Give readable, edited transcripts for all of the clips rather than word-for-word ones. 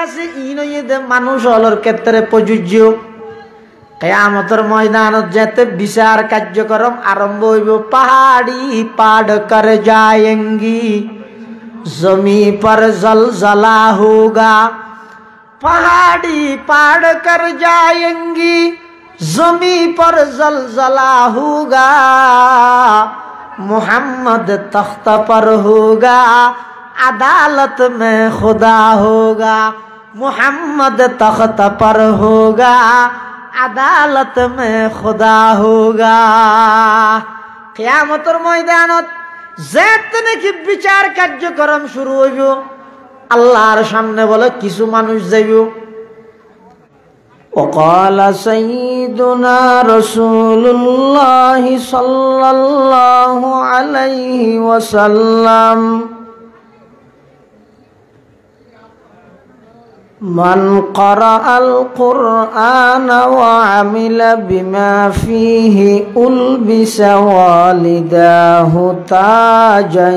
আছে ইনইদে মানুষ হলর ক্ষেত্রে প্রযোজ্য কিয়ামতের ময়দানত যেতে বিচার কার্যক্রম আরম্ভ হইব পাহাড়ি পাড় কর যায়েঙ্গি জমি पर जलजला होगा पहाड़ी पाड़ कर जाएंगी जमी पर जलजला होगा मोहम्मद तख्त पर होगा अदालत में खुदा होगा मोहम्मद तख्त पर होगा अदालत में खुदा होगा कियामतेर मैदानत যেতে নাকি বিচার কার্যক্রম শুরু হইব আল্লাহর সামনে বলে কিছু মানুষ যাইব وقال سيدنا رسول الله صلى الله عليه وسلم من قرأ القرآن وعمل بما فيه ألبس والداه تاجا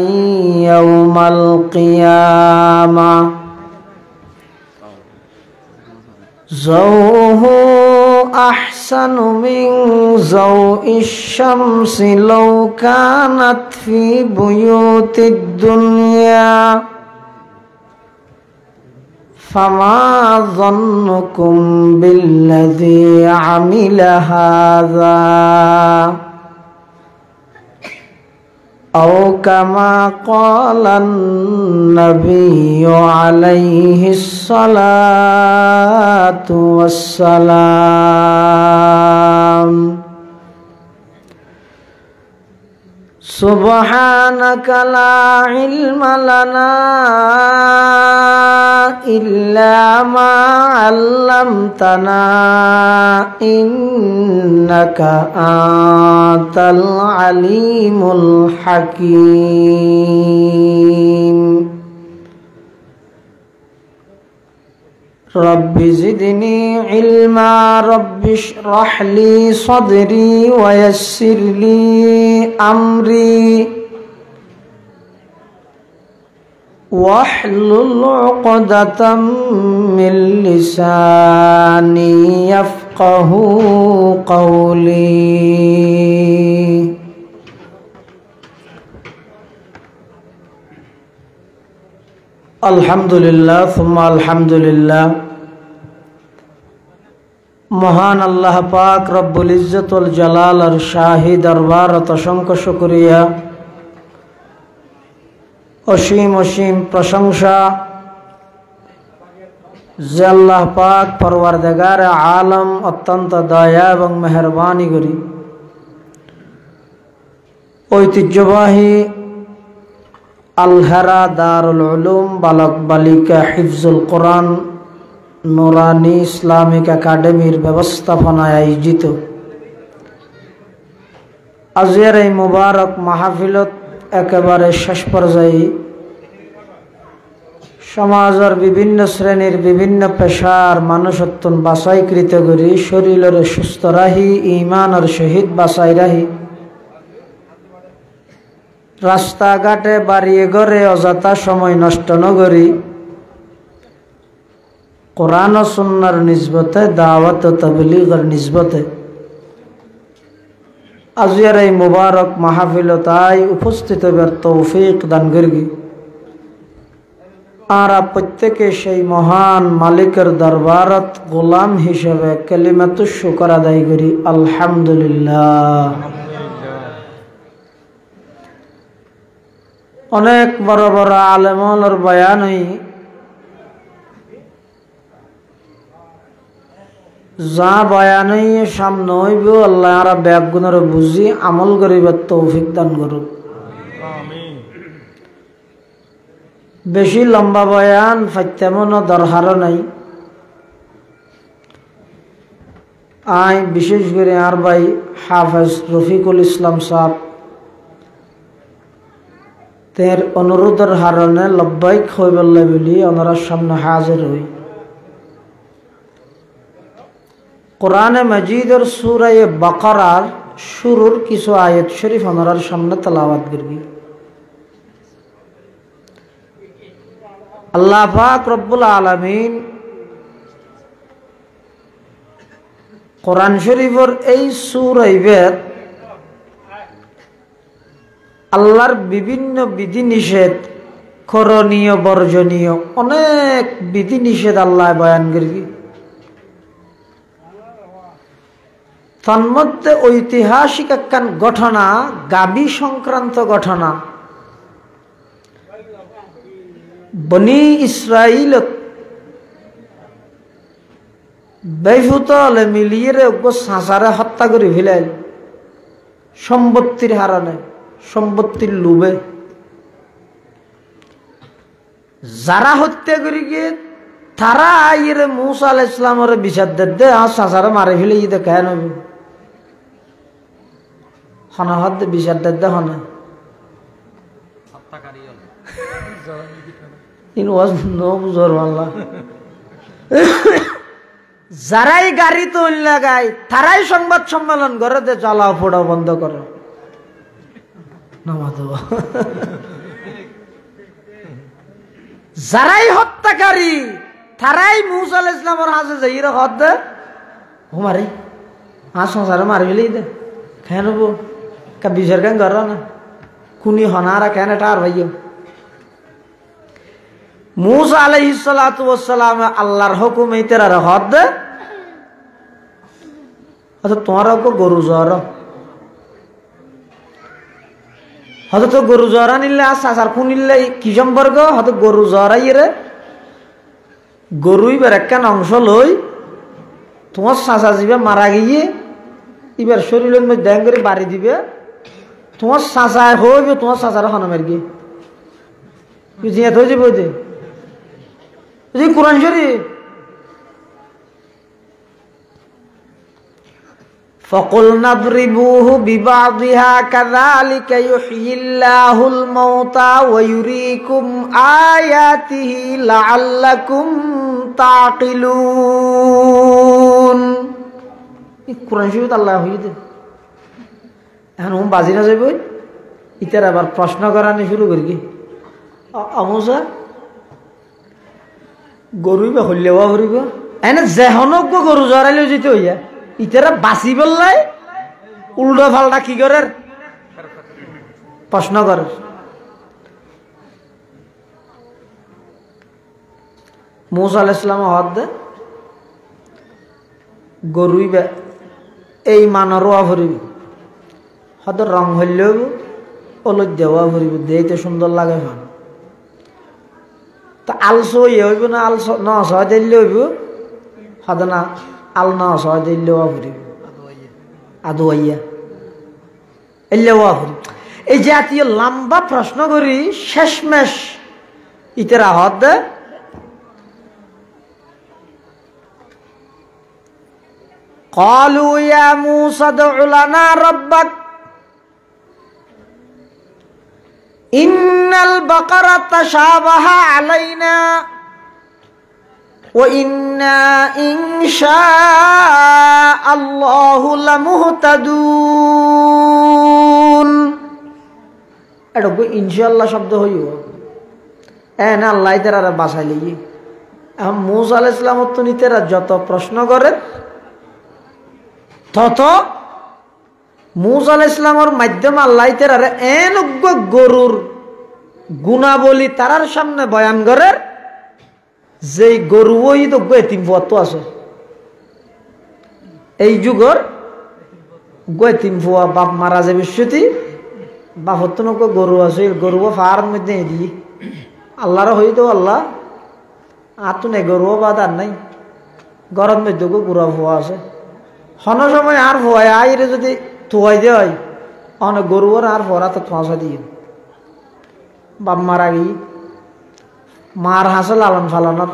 يوم القيامة زوه أحسن من زوء الشمس لو كانت في بيوت الدنيا فما ظنكم بالذي عمل هذا أو كما قال النبي عليه الصلاة والسلام سبحانك لا علم لنا إلا ما علمتنا إنك أنت العليم الحكيم رب زدني علما رب اشرح لي صدري ويسر لي أمري واحلل عقدة من لساني يفقه قولي আলহামদুলিল্লাহ সুম্মা আলহামদুলিল্লাহ মহান আল্লাহ পাক রব্বুল ইজ্জতুল জালাল আর শাহী দরবারত অসংখ্য শুকরিয়া অসীম অসীম প্রশংসা যে আল্লাহ পাক পরওয়ারদিগার আলম অত্যন্ত দয়া এবং মেহেরবানি করি ঐতিহ্যবাহী আলহারা দারুল উলুম বালক বালিকা হিফজুল কোরআন নুরানি ইসলামিক একাডেমির ব্যবস্থাপনায় আয়োজিত আজকের এই মুবারক মাহফিলত একেবারে শেষ পর্যায়ে সমাজের বিভিন্ন শ্রেণীর বিভিন্ন পেশার মানুষত্বন বাছাইকৃত করি শরীরের সুস্থ রাহি ইমানের সহিত বাছাই রাহি রাস্তাঘাটে বাড়িয়ে ঘরে অযথা সময় নষ্ট নগরী কোরআন ও সুন্নাহর নিসবতে দাওয়াত ও তাবলীগের নিসবতে আজকের এই মুবারক মাহফিলতায় উপস্থিত হবার তৌফিক দান করি আর প্রত্যেকে সেই মহান মালিকের দরবারত গোলাম হিসেবে কালিমাতুশ শুকর আদায় করি আলহামদুলিল্লাহ। অনেক বড় বড় আলেমর বয়ান যা বয়ান সামনে হইব আল্লাহ আর ব্যাগুণের বুঝি আমল করিবার তৌফিক দান করুন। বেশি লম্বা বয়ান ফাইতেমন দরকার নাই। আই বিশেষ করে আর ভাই হাফেজ রফিকুল ইসলাম সাহেব তের অনুরোধের হারণে লব্বাইক হইবল্লা বলি ওনার সামনে হাজির হই। কোরআনে মাজিদের সূরা বাকারার শুরুর কিছু আয়াত শরীফ ওনার সামনে তেলাওয়াত করবি। আল্লাহ পাক রব্বুল আলামিন কোরআন শরীফের এই সূরা ইবাদ আল্লাহর বিভিন্ন বিধিনিষেধ, করণীয় বর্জনীয় অনেক বিধিনিষেধ আল্লাহ বয়ান করি। তন্মধ্যে ঐতিহাসিক একখান ঘটনা, গাবি সংক্রান্ত ঘটনা। বনি ইসরাইল বেফুতলে মিলিয়ে সাঁচারে হত্যা করে ফেলাইল সম্পত্তির হারণে, সম্পত্তির লোভে। যারা হত্যা করি গিয়ে তারা আইরে মূসা আলাইহিস সালামের বিচার দে সাঁচারে মারে ফেলে ইয়ে কেন হনা হদ বিচার দে হনা যারাই গাড়ি তৈল লাগায় তারাই সংবাদ সম্মেলন করে দে জ্বালাও পোড়াও বন্ধ করো। যারাই হত্যাকারী তারাই মূসা আলাইহিস সালামের হাতে যাই হদ দে হুমারি সংসারে মারি ফেলেই দে কেন বিচার কেন কর না কুনি হনারা কেন এটা আর ভাইও। মূসা আলাইহিস সালাতু ওয়াস সালাম আল্লাহর হুকুমে তেরার হদ দে। আচ্ছা তোমারও গরু জ্বর হয়তো তো গরু জ্বরা নিলে আর কোন নিলে কি সম্পর্ক হয়তো গরু জ্বরাই রে গরুই বার একখান অংশ লই তোমার চাচা যাবে মারা গিয়ে এবার শরীরের মধ্যে ড্যাং করে বাড়ি দিবে, তোমার চাচায় হইবে তোমার চাচার হনমের গিয়ে জিয়াত হয়ে যাবে ওই যে কোরআন শরীফ। فَقُلْنَا اضْرِبُوهُ بِبَعْضِهَا كَذَلِكَ يُحْيِي اللَّهُ الْمَوْتَى وَيُرِيكُمْ آيَاتِهِ لَعَلَّكُمْ تَعْقِلُونَ। এই কোরআন শরীফ আল্লাহ হইয়ে দে এখন বাজি না যাবে ইতার আবার প্রশ্ন করানি শুরু করি কি আমসা গরুই বা হইলেও হরিব এনে যেহনক গরু জড়াইলেও যেতে হইয়া ইতারা বাঁচি বললাই উল্টো ফাল্টা কি করে প্রশ্ন করে। মূসা আলাইহিস সালাম হদ দে গরুই বা এই মানরোয়া ভরিব হদ রং হইলেও ওলদ দেওয়া ভরিব দেখতে সুন্দর লাগে ভান তা আলসো ইয়ে হইব না আলসো ন সহ দিলে হইব হদ না আল ন সহ দিলে ভরিব আদুয়াইয়া এলে ভরিব। এই জাতীয় লম্বা প্রশ্ন করি শেষমেশ ইতারা হদ দে قالوا يا موسى ادع لنا ربك إن البقرة تشابه علينا وإنا إن شاء الله لمهتدون। এটা ইনশাআল্লাহ শব্দ হইও না আল্লাহ তারা বাসাইলে মূসা আলাইহিস সালাম তো নিতেরা যত প্রশ্ন করে তত মূসা আলাইহিস সালামের মাধ্যমে আল্লাহ তারা এন গরুর গুণাবলী তারার সামনে বয়ান করে যে গরু ওই তো এতিম ফুয়া তো আছে এই যুগর এতিম ফুয়া বাপ মারা যে বিশ্বতি বাপর তো গরু আছে গরু ফার্ম মধ্যে দিয়ে আল্লাহর হইতো আল্লাহ আর তো নেই গরু বাদ আর নাই গরম মধ্যে গুড়া ফুয়া আছে হন সময় আর ফুয়ায় আইরে যদি থুয়াই দেয় অনেক গরুর আর ফরা তো ফাঁসা দিয়ে বাপ মারা গিয়ে মার হাসে লালন ফালানোর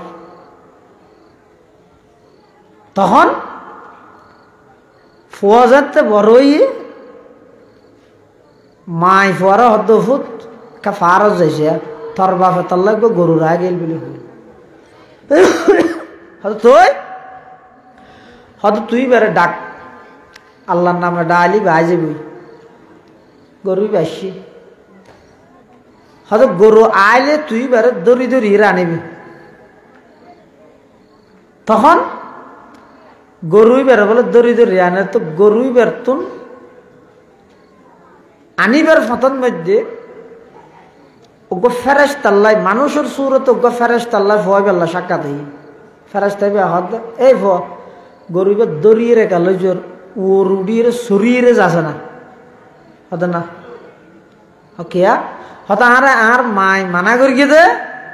তখন ফুয়া যাতে বড়ই মাই ফুয়ারা হদ্দ ফুট ফারত যাইছে তোর বাপে তোর লাগবে গরু রা গেল বলে তুই হয়তো তুই বেড়ে ডাক আল্লাহর নামে ডালি বাই যাবি গরুই বাসি হয়তো গরু আইলে তুই বেড়ে দড়ি দড়ি আনিবি তখন গরুই বের বলে দড়ি দড়ি আনে তো গরুই বেরতুন আনিবার ফতন মধ্যে ওগো ফেরেশতাল্লাহ মানুষের সুরত ওগো ফেরেশতাল্লাহ ভয় বেল্লা সাক্ষাৎ হই ফেরেশতাই হাত এই ভ গরুইবে দড়িয়ে রেখা লইজোর ও রুডিয়ে সরিয়ে যাচ্ছে না হতে না কিয়া হতা আরে আর মাই মানা করি দে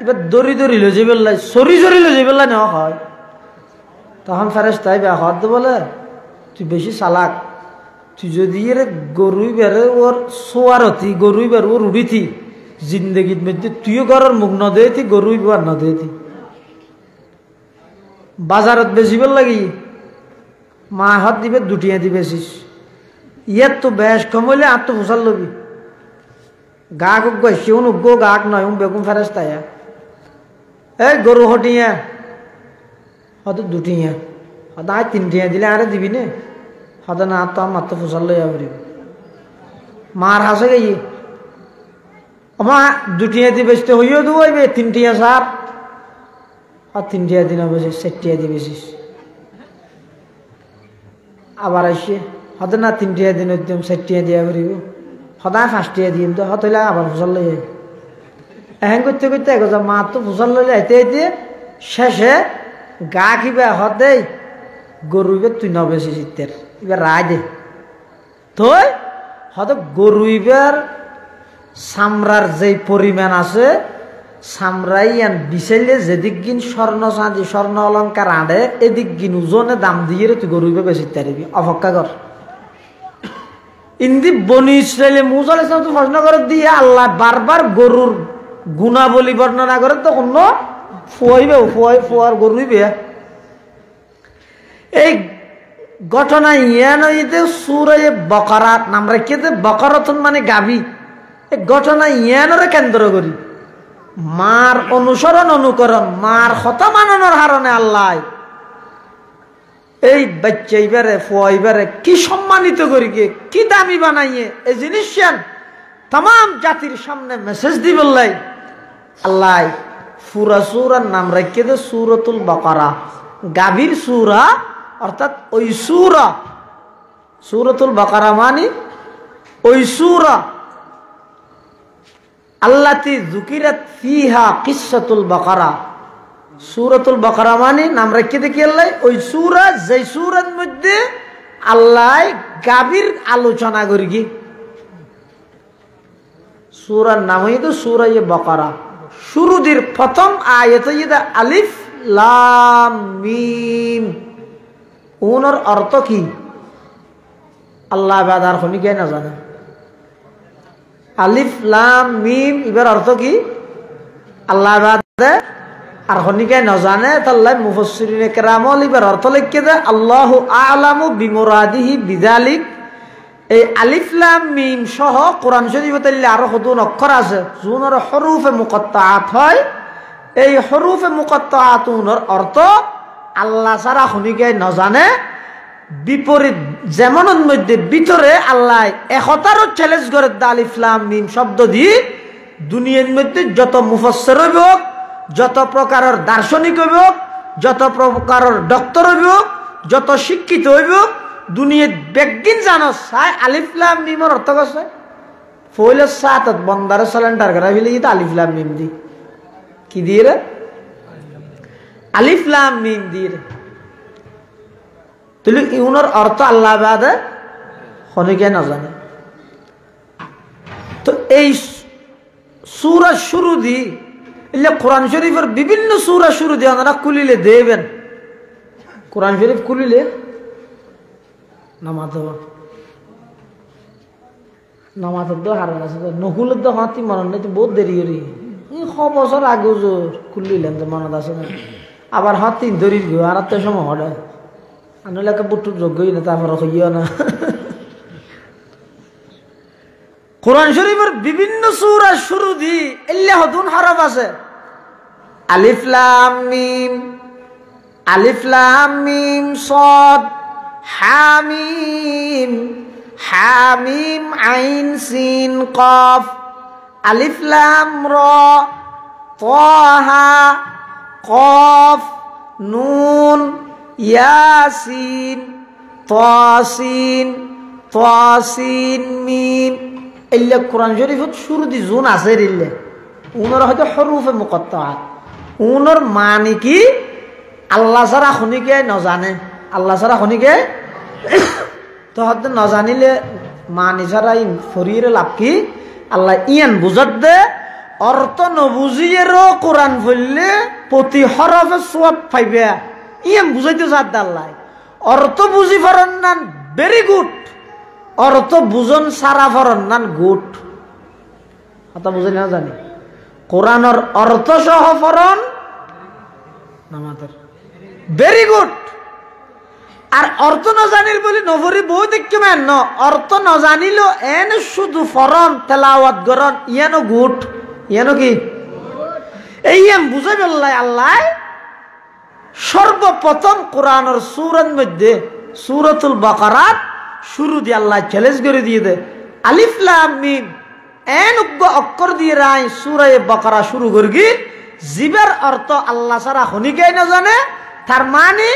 এবার দড়ি দড়ি লই যাই বেল্লাই সরি সরি লই যাই বেল্লা নেওয়া হয় তখন ফেরেশতাই হাত বলে তুই বেশি চালাক তুই যদি এর গরুই বেড়ে ওর সোয়ারতি গরুই বের ওর উড়িথি জিন্দগির মধ্যে তুইও ঘরের মুখ ন দেতি গরুই বার ন দেতি বাজারত বেচিবার লাগি মা হাত দিবে দুটিয়া দি বেচিস ইয়ার তো বেশ কমলে আর তো ফসল লবি গাক উগ্গ শিউন উগ্গ গাক নয় বেগুন ফেরেশতাই এই গরু হটিয়া হয়তো দুটিয়া হয়তো আয় তিনটিয়া দিলে আরে দিবি নে হয়তো না তো আমার তো ফসল লইয়া পারিব মার হাসে গাই আমার দুটিয়া দিয়ে বেচতে হইও দেবো তিনটিয়া সার আর তিনটিয়া দিন বেশিস চারটিয়া দিয়ে বেশিস আবার আসে হয়তো না তিনটিয়া দিন একদম চারটিয়া দিয়া পারিব সদায় পাঁচটিয়া দিম তো হয়তো আবার ফসল লই এখন করতে করতে এগোজা মা তো ফসল লইলে আইতে আইতে শেষে গা কিবা হতে গরুইবে তুই ন বেশিস ইত্যার এবার রায় দে তুই হয়তো গরুইবার সামরার যে পরিমাণ আছে সামরাই বিচাইলে যেদিক গিন স্বর্ণ চাঁদি স্বর্ণ অলঙ্কার আঁড়ে এদিক গিন ওজনে দাম দিয়ে তুই গরুইবে বেশি তারিবি অপেক্ষা কর ইন্দি বনি ইসরায়েলে মুসা আলাইহিস সালাম তো প্রশ্ন করে দিয়ে আল্লাহ বারবার গরুর গুণাবলী বর্ণনা করে তো অন্য ফুয়াইবে ফুয়ার গরুইবে এই ঘটনা ইয়ানইতে সুরায়ে বকরাত নাম রেখেতে বকরাতুন মানে গাভী এই ঘটনা ইয়ানরে কেন্দ্র করি মার অনুসরণ অনুকরণ মার কথা মানানোর হারণে আল্লাহ এই বাচ্চা এইবারে ফুয়াইবারে কি সম্মানিত করি কি দামি বানাইয়ে এই জিনিস তাম জাতির সামনে মেসেজ দি বললাই আল্লাহ ফুরা সুরার নাম রেখে দে সুরতুল বকরা গাভীর সুরা অর্থাৎ ওই সুরা সুরতুল বকরা মানে ওই সুরা আল্লাতি যুকিরাত ফিহা কিসসাতুল বকরা সুরতুল বকরা মানে নাম রেখে দেখি আল্লাহ ওই সুরা যে সুরার মধ্যে আল্লাহ গাভীর আলোচনা করি কি সুরার নামই তো সুরায়ে বকরা শুরুদের প্রথম আয়াত আলিফ লাম মিম ওনার অর্থ কি আল্লাহ বাদার খনি কে না জানে আলিফ লাম মিম এবার অর্থ কি আল্লাহ বাদে আর খনি কে না জানে তাল্লাহ মুফাসসিরিনে কেরাম এবার অর্থ লিখে দে আল্লাহু আ'লামু বিমুরাদিহি বিযালিক এই আলিফ লাম মিম সহ কোরআন শরীফে আরো কতগুলো অক্ষর আছে যোনর হরুফে মুকাত্তাআত হয় এই হরুফে মুকাত্তাআতুর অর্থ আল্লাহ ছাড়া খনিকে না জানে বিপরীত যেমনের মধ্যে ভিতরে আল্লাহ একতারও চ্যালেঞ্জ করে আলিফ লাম মিম শব্দ দিয়ে দুনিয়ার মধ্যে যত মুফাসসির হইব যত প্রকারের দার্শনিক হইব যত প্রকারের ডক্টর হইব যত শিক্ষিত হইব দুনিয়ার বেগিন জানো চাই আলিফ লাম মিমের অর্থ আছে ফইলে সাত বন্দারে সিলিন্ডার করা ফেলে আলিফ লাম মিম দি কি দিয়ে রে আলিফ লাম মিম দিয়ে তাহলে ইউনের অর্থ আল্লাহ বাদে খনিকে না জানে তো এই সূরা শুরু দি এলে কোরআন শরীফের বিভিন্ন সূরা শুরু দিয়ে আপনারা খুলিলে দেবেন কোরআন শরীফ খুলিলে নামাজ হারান আছে নকুলের তো হাতি মনে নেই বহুত দেরি করি ছ বছর আগে খুললিলেন তো মনত আছে না আবার হাতি ধরি আর তো সময় হলে আনলাকে বুটুর যোগ্যই না তারপর হইও না কোরআন শরীফের বিভিন্ন সূরা শুরু দি এল্লা হদুন হরফ আছে আলিফ লাম মিম সাদ হামিম হামিম আইন সিন কফ আলিফ লাম র তাহা কফ নুন ইয়াসিন তাসিন তাসিন মিম এল্লা কোরআন শরীফত শুরু দি জুন আছে রিল্লে উনর হয়তো হরুফে মুকত্তাআত উনর মানে কি আল্লাহ ছাড়া খনিকে নজানে আল্লাহ ছাড়া খনিকে তো হয়তো নজানিলে মানি ছাড়া ফরিয়ে লাভ কি আল্লাহ ইয়ান বুঝাত দে অর্থ নবুঝিয়েরও কোরআন পড়লে প্রতি হরফে সওয়াব পাইবে ইয়ান বুঝাইতে চাদ আল্লাহ অর্থ বুঝি পারেন না ভেরি গুড অর্থ বুঝন সারা পারেন না গুড কথা বুঝে না জানি কোরআনের অর্থ সহ পড়ন নামাজের ভেরি গুড আর অর্থ না জানিল বলি নভরি বই দেখতে মেন ন অর্থ না জানিল এন শুধু ফরন তেলাওয়াত গরন ইয়ানো গুড ইয়ানো কি এই বুঝাই বললাই আল্লাহ সর্বপ্রথম কোরআনের সূরার মধ্যে সূরাতুল বাকারাত শুরু দিয়ে আল্লাহ চ্যালেঞ্জ করে দিয়ে দে আলিফ লাম মিম এন অক্ষর দিয়ে রাই সূরা বাকারা শুরু করগি জিবার অর্থ আল্লাহ ছাড়া খনিকেই না জানে তার মানে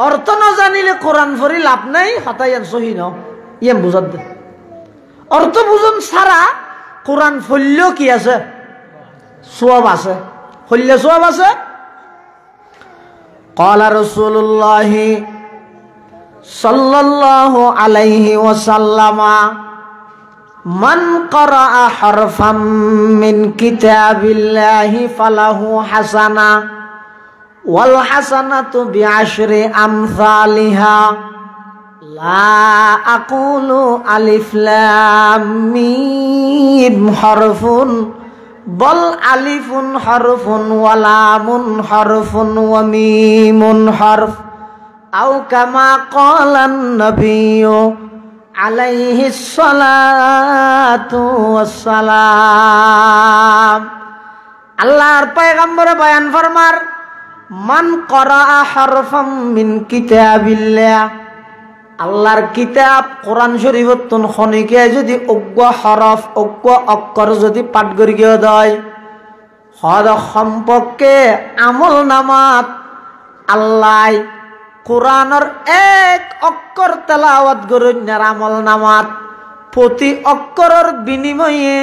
অর্থ না জানিলে কোরআন পড়ি লাভ নাই হতায়ান সহি ন ইয়াম বুঝাত দে অর্থ বুঝন ছাড়া কোরআন পড়লেও কি আছে সওয়াব আছে পড়লে সওয়াব আছে قال رسول الله صلى الله عليه وسلم من قرأ حرفا من كتاب الله فله حسنة والحسنة بعشر أمثالها لا أقول ألف لام ميم حرف بل ألف حرف ولام حرف وميم حرف أو كما قال النبي عليه الصلاة والسلام আল্লাহর পয়গম্বর বয়ান ফরমার মান করা হরফাম মিন কিতাবিল্লাহ আল্লাহর কিতাব কোরআন শরীফতুন খনিকে যদি অজ্ঞ হরফ অজ্ঞ অক্ষর যদি পাঠ করি গিয়ে দেয় হদ সম্পর্কে আমল নামাত আল্লাহ কোরআনের এক অক্ষর তেলাওয়াত গরুন্যার আমল নামাত প্রতি অক্ষরের বিনিময়ে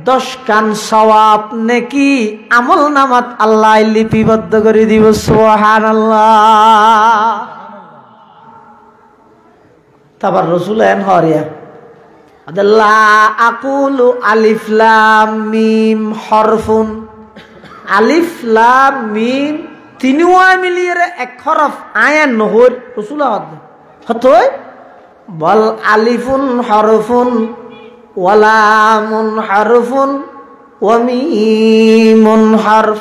10 কান সওয়াব নেকি আমল নামাত আল্লাহ লিপিবদ্ধ করে দিব সুবহানাল্লাহ তারপর রাসূল এন হরিয়া আল্লাহ আকুলু আলিফ লাম মিম হরফুন আলিফ লাম মিম তিনওয়া মিলিয়ে এক হরফ আয়ান নহর রাসূল হতই বল আলিফুন হরফুন ওয়ালামুন হরফুন ওয়া মিমুন হরফ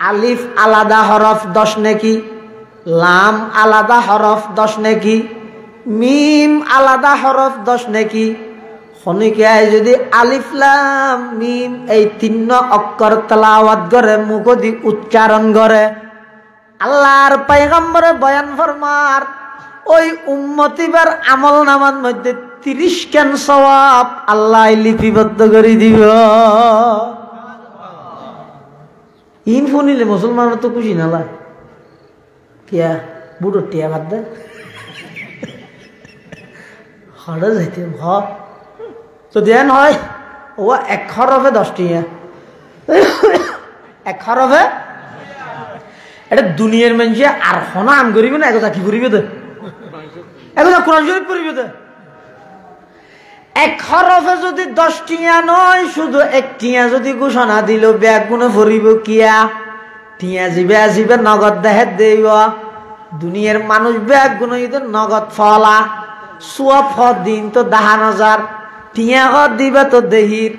আলিফ আলাদা হরফ 10 নেকি লাম আলাদা হরফ 10 নেকি মিম আলাদা হরফ 10 নেকি খনিকে যদি আলিফ লাম মিম এই 3 অক্ষর তেলাওয়াত করে মুখ দি উচ্চারণ করে আল্লাহর পয়গম্বরে বয়ান ফরমার ওই উম্মতিবার আমল নামার মধ্যে 30 কান সওয়াব আল্লাহ লিপিবদ্ধ করে দিব ইন শুনিলে মুসলমানের তো খুশি না লাগে কিয়া বুড়ো টিয়া ভাত দে হড়ে যাইতে হ যদি এন হয় ও এক হরফে 10 টিয়া এক হরফে এটা দুনিয়ার মানুষে আর হনা আম করিবে না একথা কি করিবে তো একথা কোরআন শরীফ পড়িবে তো এক হরফে যদি 10 টিয়া নয় শুধু এক টিয়া যদি ঘোষণা দিল ব্যাগ গুনে ভরিব কিয়া টিয়া জিবে নগদ দেহে দেব দুনিয়ার মানুষ ব্যাগ গুনে নগদ ফলা সোয়া দিন তো 10,000 টিয়া দিবে তো দেহির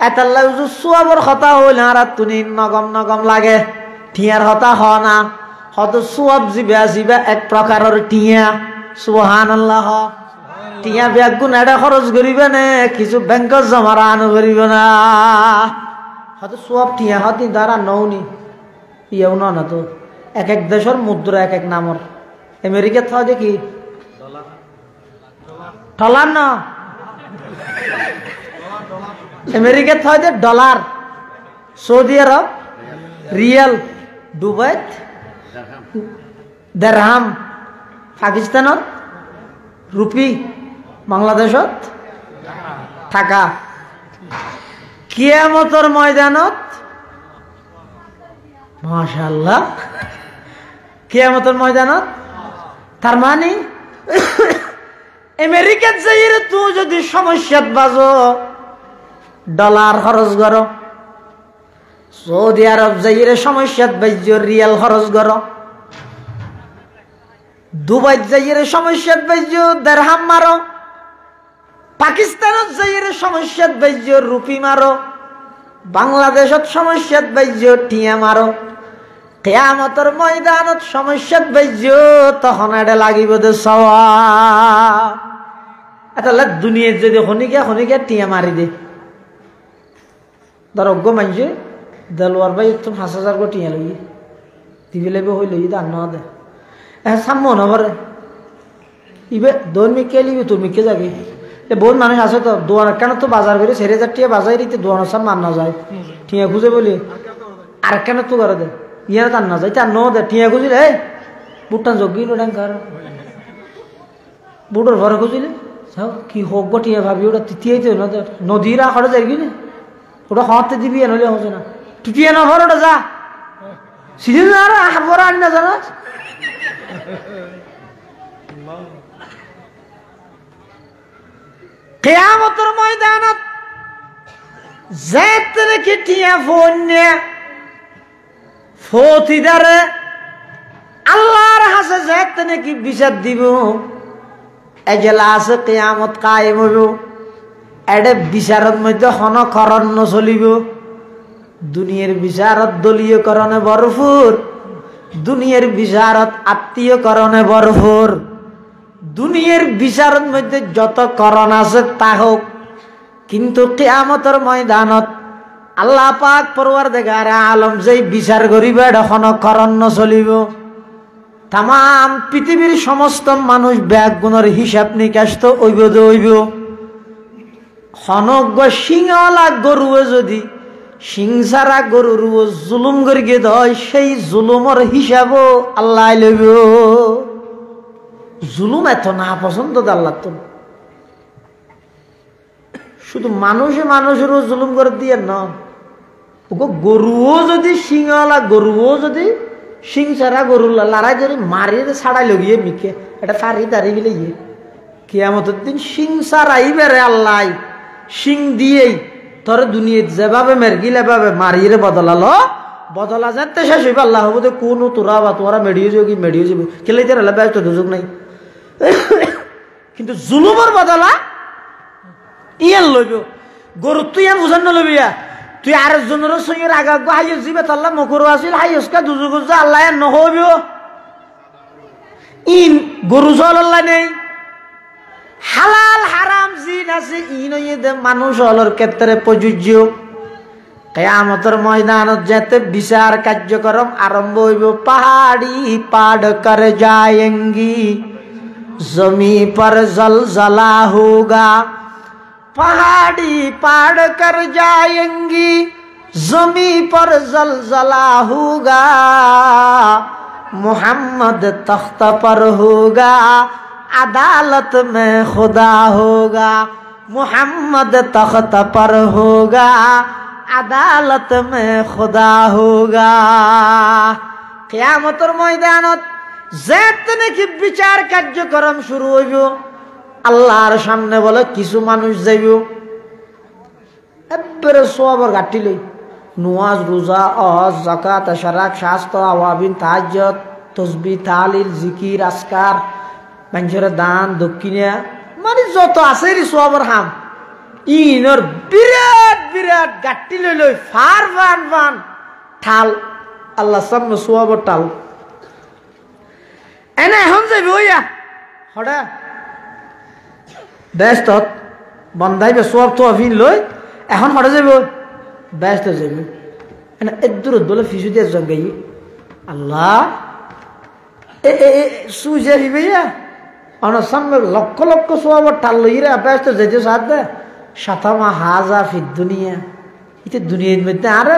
এতাল্লা সোয়াবর কথা হইল আর তুমি নগম লাগে টিয়ার হতা হ না হত সোয়াব জিবে এক প্রকারের টিয়া সুবহানাল্লাহ টিয়া ব্যাগ গুণ এটা খরচ করিবে না কিছু ব্যাংকত জমা রানো করিবে না হয়তো সব টিয়া হতি দ্বারা নৌনি ইয়েও না তো এক এক দেশের মুদ্রা এক এক নামর আমেরিকা থা দেখি ডলার না আমেরিকা থা যে ডলার সৌদি আরব রিয়াল দুবাই দেড়হাম পাকিস্তানত, রুপি বাংলাদেশত টাকা। কিয়ামতের ময়দানত মাশাআল্লাহ, কিয়ামতের ময়দানত তার মানে আমেরিকার যাইরে তুই যদি সমস্যাত বাজো ডলার খরচ কর, সৌদি আরব যাইরে সমস্যাত বাজ্য রিয়াল খরচ কর, দুবাই যাইরে সমস্যাত বাজ্য দেড়হাম মারো, পাকিস্তানত যাইরে সমস্যাত বাজ্য রুপি মারো, বাংলাদেশত সমস্যাত বাজ্য টিয়া মারো। কিয়ামতের ময়দানত সমস্যাত বাজ্য তখন এটা লাগিব দে সওয়াব। এটা দুনিয়ার যদি খনিকে টিয়া মারি দে, ধর অজ্ঞ মানছে দেলোয়ার ভাই একদম 5,000 করে টিয়া লই দিবি লাগবে, হই লই দান না দে সাম্য নভরে ইবে দোন মিকে লিবি তোর মিকে যাবি। বহুত মানুষ আছে তো দোয়ান কেন তো বাজার করে 4,000 টিয়া বাজার দিতে দোয়ানোর সাম মান না যায় টিয়া খুঁজে বলি আর কেন তো করে দে ইয়ার তার না যায় তার ন দে টিয়া খুঁজিলে এই বুটটা জগিল ড্যাঙ্কার বুটোর ঘরে খুঁজিলে কি হোক গো টিয়া ভাবি ওটা তৃতীয় নদীর আখড়ে যাই কি না ওটা খাওয়াতে দিবি নলে হচ্ছে না তৃতীয় না ঘর ওটা যা সিজন আর হাবর আন না জানা। কিয়ামতের ময়দানত যেত নাকি টিয়া ফোন নিয়ে ফতিদারে আল্লাহর হাসে যেত নাকি বিচার দিব, এজলাসে কিয়ামত কায়েম হইব, এডে বিচারের মধ্যে ক্ষণকরণ চলিব। দুনিয়ার বিচারত দলীয়করণে ভরপুর, দুনিয়ার বিচারত আত্মীয়করণে ভরপুর, দুনিয়ার বিচারের মধ্যে যত করণ আছে তা হোক, কিন্তু কিয়ামতের ময়দানত আল্লাহ পাক পরওয়ারদিগার আলম যেই বিচার করিবে এটা ক্ষণকরণ চলিব। তাম পৃথিবীর সমস্ত মানুষ ব্যাগ গুণের হিসাব নিকাশ তো ওইব দইব। খনজ্ঞ সিংহলা গরুয়ে যদি সিংসারা গরুর জুলুম করিয়ে দেয় সেই জুলুমের হিসাবও আল্লাহ লইব। জুলুম এত না পছন্দ আল্লাহ তো শুধু মানুষেরও জুলুম করে দিয়ে না, গরুও যদি সিংহলা গরুও যদি সিংসারা গরু লড়াই যদি মারিয়ে ছাড়াই লগিয়ে মিকে এটা তারি তারি বিলে গিয়ে কিয়ামতের দিন সিংসারাই বেড়ে আল্লাহ সিং দিয়েই তোর দুনিয়া যেভাবে মেরগিলে ভাবে মারিয়ে বদলালো বদলা যাতে শেষ হইবে আল্লাহ হবো কোনো তোরা বা তোরা মেডিও যাবি মেডিও যাবি কেলে তার এলাকায় তো দুযোগ নাই। কিন্তু জুলুমের বদলা ইয়ান লইব গরু তুই ইয়ান বুঝান না লবিয়া তুই আরেকজনের সঙ্গে আগা হাইস দিবে তাল্লা মকর আসিল হাইসকা দুযোগ আল্লাহ নহব ইন গরু চল আল্লাহ নেই হালাল হারাম জিন আছে ইন মানুষ হলর ক্ষেত্রে প্রযোজ্য। কিয়ামতের ময়দানত যেতে বিচার কার্যক্রম আরম্ভ হইব। পাহাড়ি পাড় কর যায়েঙ্গি জমি পর জলজলা হোগা, पहाड़ी पाड़ कर जाएंगी जमी पर जलजला होगा, मोहम्मद तख्त पर होगा अदालत में खुदा होगा, मोहम्मद तख्त पर होगा अदालत में खुदा होगा। कियामतेर मयदाনত যেতে কি বিচার কার্যক্রম শুরু হইব আল্লাহর সামনে বলে কিছু মানুষ যাইব একবারে সওয়াবের ঘাটি লই নামাজ রোজা হজ যাকাত শরাক শাস্ত আওয়াবিন তাহাজ্জুদ তাসবিহ তাহলিল জিকির আজকার মানুষের দান দক্ষিণা মানে যত আছে রে সওয়াবের হাম ইনর বিরাট বিরাট ঘাটি লই লই ফার ফান ফান ঠাল আল্লাহ সামনে সওয়াবের টাল এনে এখন যাইব ওইয়া হড়া ব্যস্ত বন্ধাইবে সব তো অভিন লই এখন হড়ে যাব ব্যস্ত যাব এনে এদূর বলে ফিসু দিয়ে জগাই আল্লাহ সুজে হিবেয়া অনার সামনে লক্ষ লক্ষ সব টাল লইরে ব্যস্ত যেতে সাথ দে সাতামা হাজা ফির দুনিয়া এটা দুনিয়ার মধ্যে আর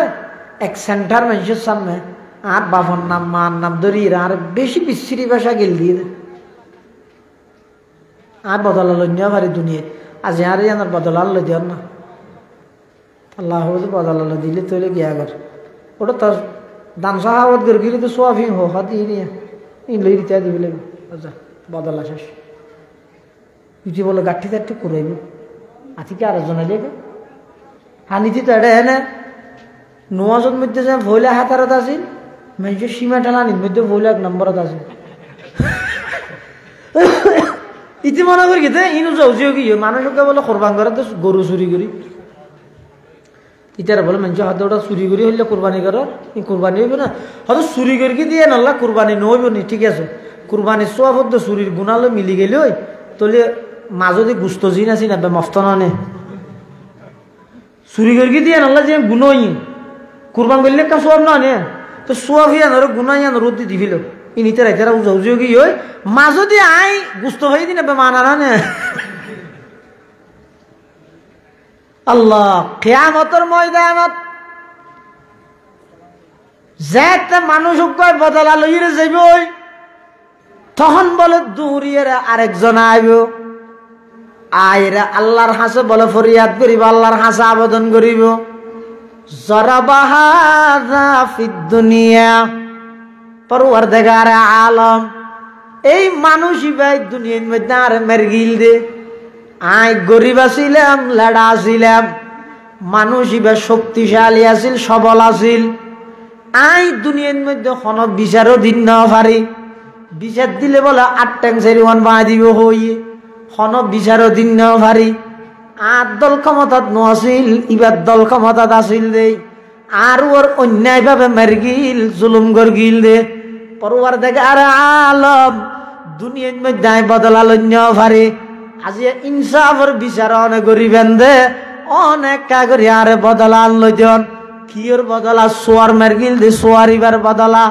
এক সেন্টার মানুষের সামনে আর বাবার নাম মার নাম ধরি আর বেশি বিশ্রী ভাষা গেল দিয়ে আর বদলালো নিয়ে পারি দুনিয়া আজ আর আমার বদলালো দিও না আল্লাহ বদলালো দিলে তৈলে গিয়া কর ওটা তোর দান সাহাবত করে গেলে তো সোয়াফি হোক দিয়ে নিয়ে লই দিতে দিবি লাগবে আচ্ছা বদলা শেষ তুই বলে গাঠি টাঠি করাইব আছি কি আরেকজন আইলে হানিতি তো এটা হ্যাঁ নোয়াজের মধ্যে যে ভইলা হাতারত আছিল মানুষের সীমা ঠেলানির মধ্যে ভইলা 1 নম্বরত আছে ইতি মনে করি গেছে ইনু যাওজিও কি মানুষকে বলে কোরবান করে তো গরু চুরি করি ইতারা বলে মানুষ হাতে ওটা চুরি করি হইলে কোরবানি কর কোরবানি হইব না হয়তো চুরি করি দিয়ে নাল্লা কোরবানি নহইব নি ঠিক আছে কোরবানি সোয়াবদ্ধ চুরির গুণালো মিলি গেলে ওই তলে মাজদি গুস্ত জিন আছি না মস্ত নে চুরি করি দিয়ে নাল্লা যে গুণই কোরবান করলে কাজ সোয়াব না নে তো সোয়াব হিয়া নর গুণাই রোদ দি দিবিল ইনিতারা ইতারা উজাউজিও কি হয় মাজদি আই গুস্ত হয়ে দিন মানা না আল্লাহ কিয়ামতের ময়দানত যেতে মানুষ কয় বদলা লইরে যাইব তখন বলে দূরিয়ে আরেকজন আইব আইরা আল্লাহর হাসে বলে ফরিয়াদ করিব আল্লাহর হাসে আবেদন করিব জরাবাহাযা ফিদ দুনিয়া পরওয়ারদিগার আলম এই মানুষই ভাই দুনিয়ার মধ্যে আর মেরগিল দে আই গরিব আছিলাম লাড়া আছিলাম মানুষই বা শক্তিশালী আছিল সবল আছিল আই দুনিয়ার মধ্যে কোন বিচারও দিন না পারি বিচার দিলে বলে 8 ট্যাং সেরিওয়ান বাঁধ দিব হইয়ে কোন বিচারও দিন না পারি আর দল ক্ষমতাত নছিল ইবার দল ক্ষমতাত আছিল দে আর ওর অন্যায়ভাবে মেরগিল জুলুম গরগিল দে পরওয়ারদিগার আলম দুনিয়ার মধ্যে বদলা লন্য পারে আজি ইনসাফের বিচার অনেক গরিবেন দে অনেক কাগরি আরে বদলা আনলই দিন কিয়র বদলা সোয়ার মেরগিল দে সোয়ারিবার বদলা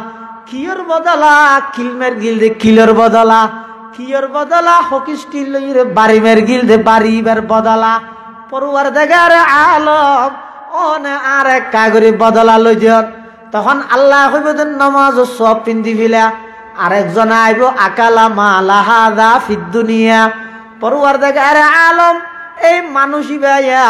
কিয়র বদলা কিল মেরগিল দে কিলর বদলা কিয়র বদলা হকি স্টিল লইরে বাড়ি মেরগিল দে বাড়িবার বদলা পরওয়ারদিগার আলম অনে আরে কাগরি বদলা লই দিন তখন আল্লাহ কইবেন নামাজ সব পিন্দি ফিলা আরেকজন আইব আকালা মালা হাযা ফিদ দুনিয়া পরওয়ারদিগার আলম এই মানুষই ভাইয়া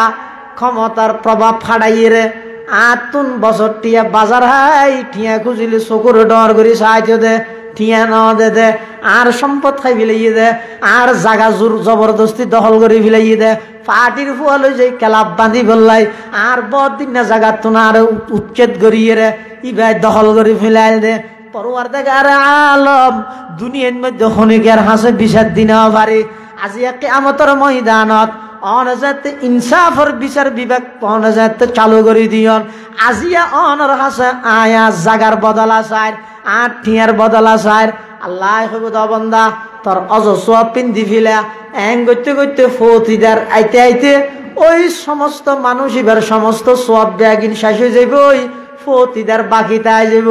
ক্ষমতার প্রভাব ফাড়াইয়ে 8 বছর টিয়া বাজার হাই টিয়া খুঁজিলে চকুর ডর করে সাহায্য দে টিয়া ন দে আর সম্পদ খাই ফেলাইয়ে দে আর জাগা জোর জবরদস্তি দখল করে ফেলাইয়ে দে পার্টির ফুয়াল যে ক্লাব বাঁধি ফেললাই আর বহুদিন না জাগা তো না আর উচ্ছেদ করিয়ে রে ই ভাই দখল করে ফেলাই দে পরওয়ারদিগার আলম দুনিয়ার মধ্যে খনিকের হাসে বিচার দিনাও পারে আজি কিয়ামতের ময়দানত অনজাতে ইনসাফের বিচার বিভাগ অনজাতে চালু করে দিয়ন আজিয়া অনর হাসে আয়া জাগার বদলা চাই 8 টিয়ার বদলা চাই আল্লাহ কইব দ বান্দা তোর অজস্র পিন্দি ফিলা এং গইতে গইতে ফতিদার আইতে আইতে ওই সমস্ত মানুষ এবার সমস্ত সব ব্যাগিন শেষ হয়ে যাইব ওই ফতিদার বাকি তাই যাইব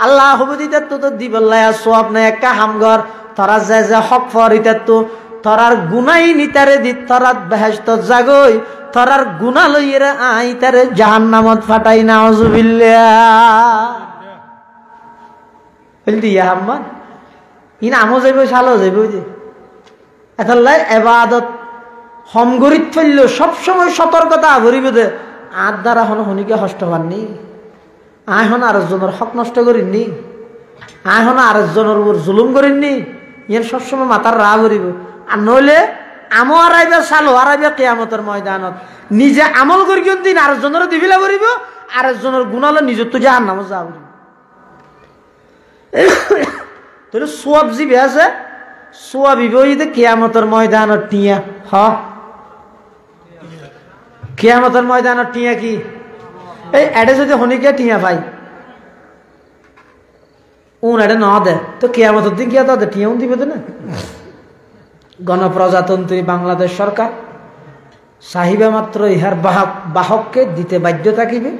আল্লাহ হবদিদার তো তো দিবল্লাহ সব না একটা হামগর তোরা যে হক ফরিতার তো তোরার গুনাই নিতারে দি তোরাত বেহেশত জাগই তোরার গুনাহ লইরা আই তারে জাহান্নামত ফাটাই নাউজুবিল্লাহ বলদি ইয়া আম্মা ইন আমো যাইব সালো যাইব যে এতলাই ইবাদত সমগরিত ফেললো সব সময় সতর্কতা ভরিবে দে আর দ্বারা হন হনিকে কষ্ট পাননি আই হন আরেকজনের হক নষ্ট করিনি আই হন আরেকজনের উপর জুলুম করিনি ইয়ার সবসময় মাথার রাগ করিব আর নইলে আমো আরাইবে সালো আরাইবে কিয়ামতের ময়দানত নিজে আমল করি কোন দিন আরেকজনের দিবিলা করিব আরেকজনের গুনাহলে নিজে তো জাহান্নামে যাব তোর সওয়াব জিবে আছে সওয়াব ইবইতে কিয়ামতের ময়দানত টিয়া হ কিয়ামতের ময়দানত টিয়া কি এই এডে যদি হনিকে টিয়া ভাই উন এডে না দে তো কিয়ামতের দিন কিয়া দে টিয়া উন দিবে তো না গণপ্রজাতন্ত্রী বাংলাদেশ সরকার চাহিবা মাত্র ইহার বাহককে দিতে বাধ্য থাকিবে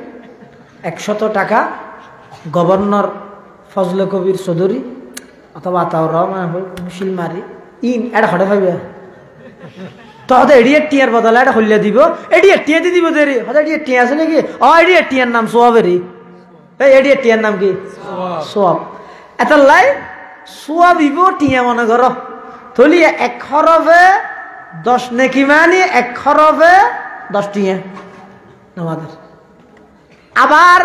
100 টাকা গভর্নর ফজলে কবির চৌধুরী অথবা আতাউর রহমান মুসিলমারি ইন এটা হঠাৎ ভাইবে তহতে এডিয়ে টিয়ার বদলা এটা হইলে দিব এডিয়ে টিয়া দি দিব দেরি হঠাৎ এডিয়ে টিয়া আছে নাকি এডিয়ে টিয়ার নাম সোয়াবেরি এই এডি টিয়ার নাম কি সোয়াব এটা লাই সোয়াবিব টিয়া মনে করো থলি এক খরবে 10 নেকি মানে এক খরবে 10 টিয়া আমাদের আবার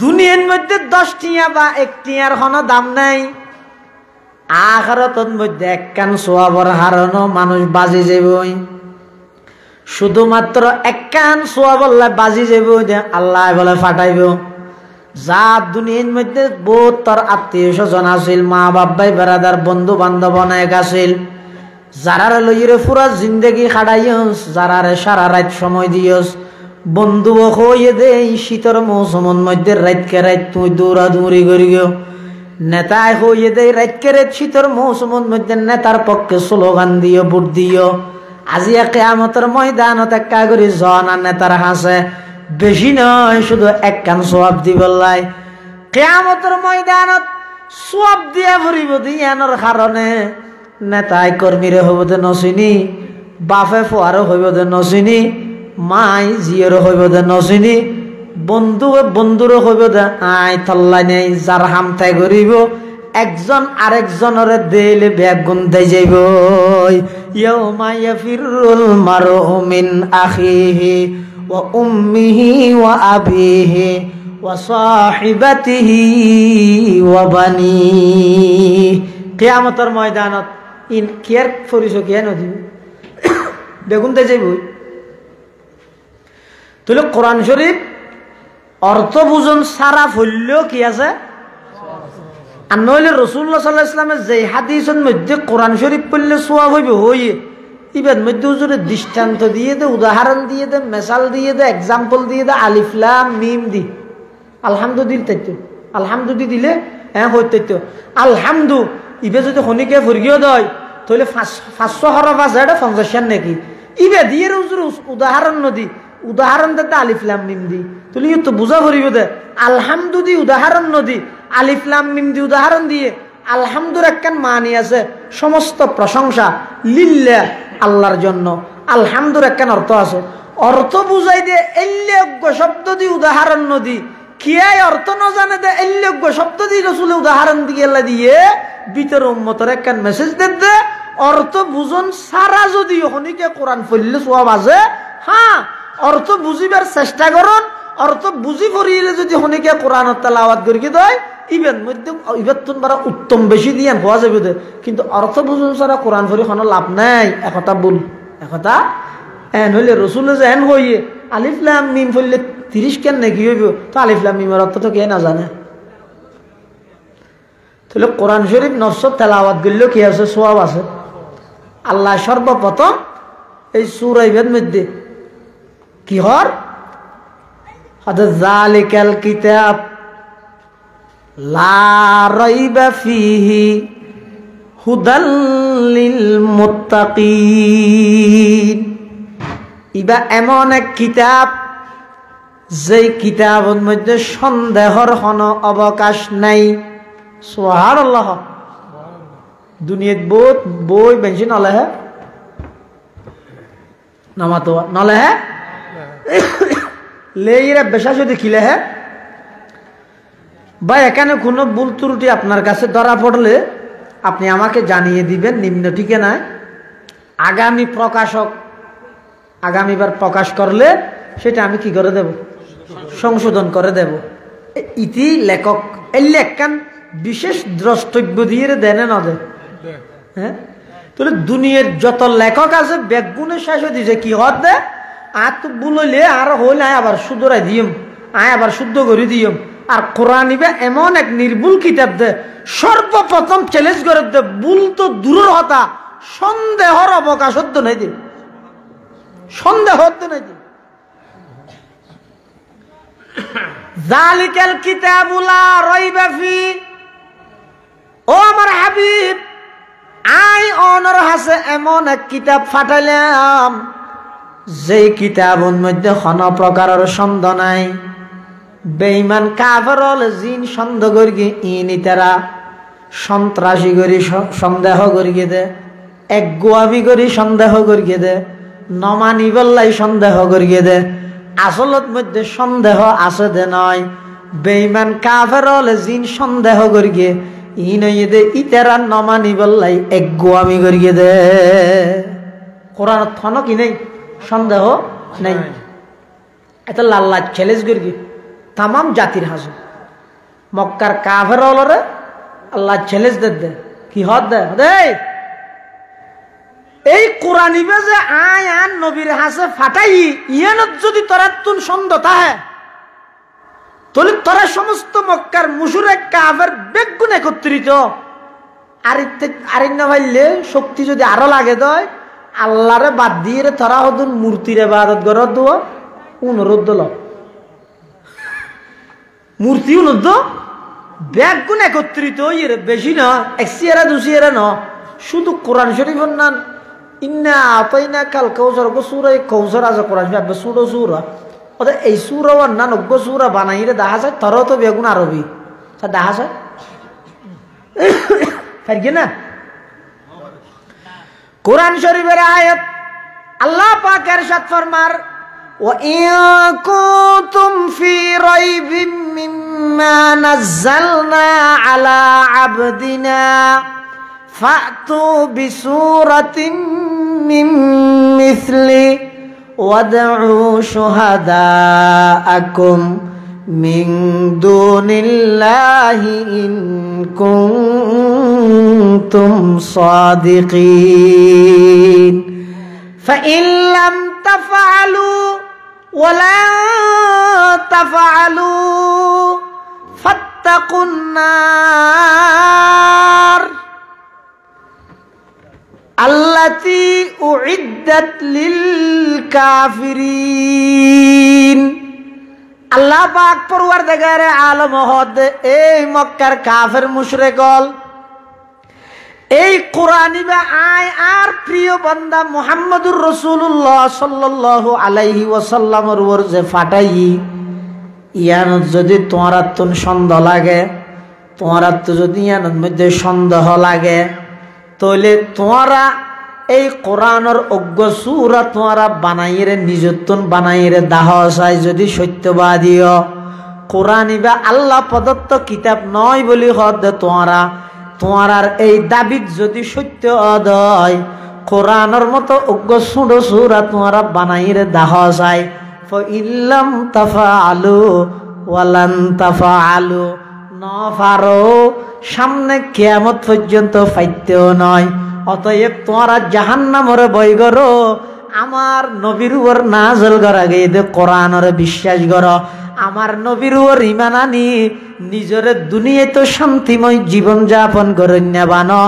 দুনিয়ার মধ্যে 10 টিয়া বা 1 টিয়ার কোনো দাম নাই আখিরাতের মধ্যে একখান সোয়াবের হারানো মানুষ বাজি যাবই শুধুমাত্র একখান সোয়াব আল্লাহ বাজি যাবো আল্লাহ বলে ফাটাইব যা দুনিয়ার মধ্যে বহুত তোর আত্মীয় স্বজন আছিল মা বাপ ভাই বেড়াদার বন্ধু বান্ধব অনেক আছিল যারারে লইরে পুরা জিন্দগি খাড়াইস যারারে সারা রাত সময় দিয়স বন্ধু হইয়ে দে শীতর মৌসুমের মধ্যে রাতকে রাত তুই দৌড়াদৌড়ি করি গিয়েও নেতায় হইয়ে দে রাতকে রাত শীতর মৌসুমের মধ্যে নেতার পক্ষে স্লোগান দিও ভোট দিও আজিয়া কিয়ামতের ময়দানত একা করে জনা নেতার হাসে বেশি নয় শুধু একখান সোয়াব দিবল্লাই কিয়ামতের ময়দানত সোয়াব দিয়া ভরিব দিয়ানোর কারণে নেতায় কর্মীরে হইব দে নচিনি বাপে ফুয়ারও হইব দে নচিনি মাই জিয়েরও হইব দে নচিনি বন্ধুরও হইব দে আই থল্লাই নেই যার হামতাই করিব একজন আরেকজনের দেলে বেগুন দেই যাইব ইয়াউমা ইয়াফিরুল মারউ মিন আখিহি ওয়া উম্মিহি ওয়া আবিহি ওয়া সাহিবাতিহি ওয়া বানিহি কিয়ামতের ময়দানত ইন কেয়ার ফরিছো কেন দিব বেগুন দেই যাইব তুই কোরআন শরীফ অর্থ বুঝন সারা ফললেও কি আছে আর নইলে রাসূলুল্লাহ সাল্লাল্লাহু আলাইহি ওয়াসাল্লামের যে হাদিসের মধ্যে কোরআন শরীফ পড়লে সওয়াব হইবে হইয়ে ইবার মধ্যে হুজুরে দৃষ্টান্ত দিয়ে দে উদাহরণ দিয়ে দে মিসাল দিয়ে দে एग्जांपल দিয়ে দে আলিফ লাম মিম দি আলহামদুলিল্লাহ তাইতো আলহামদুলিল্লাহ দিলে হ্যাঁ হইতো আলহামদু ইবে যদি খনিকে ফুরগিও দয় তাহলে 500 হরফ আছে এটা 50 নাকি ইবে দিয়ে হুজুর উদাহরণ নদি উদাহরণ দিতে আলিফ লাম মিম দি তুই তো বুঝা করিব দে আলহামদু দি উদাহরণ নদি আলিফ লাম মিম দি উদাহরণ দিয়ে আলহামদুর একখান মানি আছে সমস্ত প্রশংসা লিল্লাহ আল্লাহর জন্য আলহামদুর একখান অর্থ আছে অর্থ বুঝাই দিয়ে এল্যজ্ঞ শব্দ দি উদাহরণ নদি কিয়াই অর্থ ন জানে দে এল্যজ্ঞ শব্দ দি রাসূল উদাহরণ দিয়ে আল্লাহ দিয়ে ভিতর উম্মতের একখান মেসেজ দে অর্থ বুঝন সারা যদি হনিকে কোরআন পড়লে সওয়াব আছে হ্যাঁ অর্থ বুঝিবার চেষ্টা করুন অর্থ বুঝি পড়িলে যদি হনিকে কোরআনের তেলাওয়াত করি দেয় ইবেন মধ্যে ইবেতুন বারা উত্তম বেশি দিয়ান হওয়া যাবে দে কিন্তু অর্থ বুঝুন ছাড়া কোরআন পড়ি কোনো লাভ নাই একথা ভুল একথা এন হইলে রসুল যে এন হইয়ে আলিফ লাম মিম পড়লে 30 কেন নাকি হইব তো আলিফ লাম মিমের অর্থ তো কে না জানে তাহলে কোরআন শরীফ নফস তেলাওয়াত করলেও কি আছে সওয়াব আছে আল্লাহ সর্বপ্রথম এই সূরা ইবের মধ্যে কি হর হাদা যালিকাল কিতাব লা রাইবা ফিহি হুদাল লিল মুত্তাকিন ইবা এমন এক কিতাব যেই কিতাবের মধ্যে সন্দেহর কোনো অবকাশ নাই সুবহানাল্লাহ দুনিয়াত বহুত বই বেশি নলে হে নামাতো নলে হে লেইরা বেশা যদি খিলে হে বা এখানে কোনো ভুল ত্রুটি আপনার কাছে ধরা পড়লে আপনি আমাকে জানিয়ে দিবেন নিম্ন ঠিকানায় আগামী প্রকাশক আগামীবার প্রকাশ করলে সেটা আমি কি করে দেব সংশোধন করে দেব ইতি লেখক এই লেখান বিশেষ দ্রষ্টব্য দিয়ে দেনে না দে হ্যাঁ তাহলে দুনিয়ার যত লেখক আছে বেগুনে শেষ হয়ে দিয়েছে কি হত দে আর তো বললে আর হইলে আবার শুদ্ধরাই দিম আয় আবার শুদ্ধ করে দিম আর কোরআন ইবে এমন এক নির্ভুল কিতাব দে সর্বপ্রথম চ্যালেঞ্জ করে দে ভুল তো দূরের হতা সন্দেহর অবকাশ হতো নাই দিন সন্দেহ হতো নাই দিন যালিকাল কিতাবু লা রাইবা ফি ও আমার হাবিব আই অনর হাসে এমন এক কিতাব ফাটাইলাম যেই কিতাবের মধ্যে কোনো প্রকারের সন্দেহ নাই বেঈমান কাফের জিন সন্দেহ করি ইনি তারা সন্ত্রাসী করি সন্দেহ করি দে এক গোয়াবি করি সন্দেহ করি দে নমানি বললাই সন্দেহ করি দে আসলত মধ্যে সন্দেহ আছে দে নয় বেঈমান কাফের হলে জিন সন্দেহ করিয়ে ইনইদে ইতারা নমানি বললাই এক গোয়ামি করিয়ে দে কোরআন থন কি নেই সন্দেহ নেই এটা লাল্লা চ্যালেঞ্জ করিয়ে তামাম জাতির হাজু মক্কার কাফের হলরে আল্লাহ চ্যালেঞ্জ দে কি হদ দে এই কোরআনিবে যে আয় আন নবীর হাসে ফাটাই ইয়ানত যদি তোরা তুন সন্দেহ তাহে তাহলে তোরা সমস্ত মক্কার মুশুরেক কাফের বেগুন একত্রিত আর না ভাইলে শক্তি যদি আরো লাগে দয় আল্লাহরে বাদ দিয়ে তোরা হদুন মূর্তির ইবাদত কর দো অনুরোধ দল মূর্তি অনুরোধ বেগুন একত্রিত ইয়ে বেশি না একশিয়ারা দুশিয়ারা ন শুধু কোরআন শরীফের নাম ইন্না আতাইনা কাল কৌসর সূরা কৌসর আছে কোরআন শরীফে ছোট সূরা ওদের এই সূরা আর না নব্য সূরা বানাইরে দেখা যায় তোরও তো বেগুন আরবি দেখা যায় পারগে না কোরআন শরীফের আয়াত আল্লাহ পাক ইরশাদ ফরমার ওয়া ইন কুনতুম ফি রাইবিন মিম্মা নাযালনা আলা আবদিনা ফাতু বিসূরাতিন মিন মিসলি ওয়াদউ শুহাদাআকুম মিন দুনিল্লাহি ইন কুনতুম সাদিকিন ফাইন লাম তাফআলু ওয়ালা তাফআলু ফাত্তাকুন নার আল্লাতী উইদ্দাত লিল কাফিরিন আল্লাহ পাক পরওয়ারদিগারে আলম হদ এই মক্কার কাফের মুশরিকল এই কোরআনিবা আয় আর প্রিয় বান্দা মুহাম্মদুর রাসূলুল্লাহ সাল্লাল্লাহু আলাইহি ওয়াসাল্লামের ওর যে ফাটাই ইয়ান যদি তোমার তুন সন্দেহ লাগে তোমার তো যদি ইয়ানের মধ্যে সন্দেহ লাগে তাহলে তোমরা এই কোরআনের অজ্ঞ সূরা তোমরা বানাইরে নিজতন বানাইরে দাহ চাই যদি সত্যবাদীও কোরআনিবা আল্লাহ প্রদত্ত কিতাব নয় বলি হদ তোমরা তোমার এই দাবি যদি সত্য অদয় কোরআনের মতো অজ্ঞ ছোট সূরা তোমরা বানাইরে দাহ চাই ফাইল্লাম তাফআলু ওয়ালান তাফআলু নফারো সামনে কিয়ামত পর্যন্ত ফাইতেও নয় অতএব তোমরা জাহান্নামরে বই করো আমার নবীর উপর নাজল করা গিয়ে কোরআনের বিশ্বাস করো আমার নবীর উপর ঈমান আনি নিজের দুনিয়ায় তো শান্তিময় জীবন যাপন করে নেবানো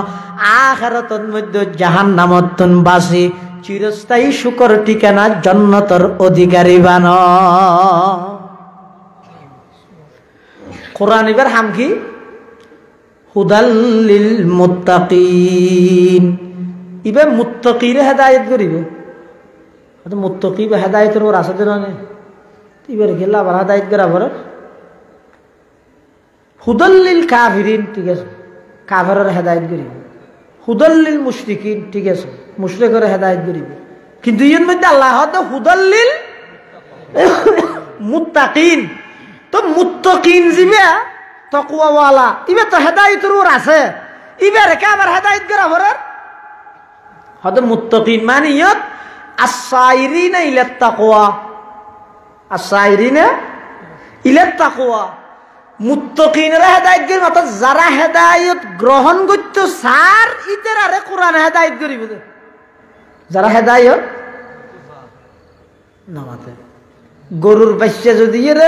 আখিরাতের মধ্যে জাহান্নামতন বাসি চিরস্থায়ী সুখর ঠিকানা জান্নাতের অধিকারী বানো কোরআন এবার হাম কি হুদাল্লিল মুত্তাকিন ইবে মুত্তাকিরে হেদায়েত করিবে তো মুত্তাকি বে হেদায়েতের ওর আছে না ইবার গেলা আবার হেদায়েত করা পরে হুদাল্লিল কাফিরিন ঠিক আছে কাফেরের হেদায়েত করিবে হুদাল্লিল মুশরিকিন ঠিক আছে মুশরিকের হেদায়েত করিবে কিন্তু এর মধ্যে আল্লাহ তো হুদাল্লিল মুত্তাকিন তো মুত্তাকিন জিবে তাকওয়াওয়ালা ইবে তো হেদায়েতের ওর আছে ইবারে কে আবার হেদায়েত করা পরে হদ মুত্তাকিন মানে ইয়ত আস-সাইরিনা ইলাত তাকওয়া আস-সাইরিনা ইলাত তাকওয়া মুত্তাকিনরা হেদায়েত করি মত যারা হেদায়েত গ্রহণ করত সার ইতের আরে কোরআন হেদায়েত করিব যারা হেদায়েত নামাতে গরুর বাচ্চা যদি এর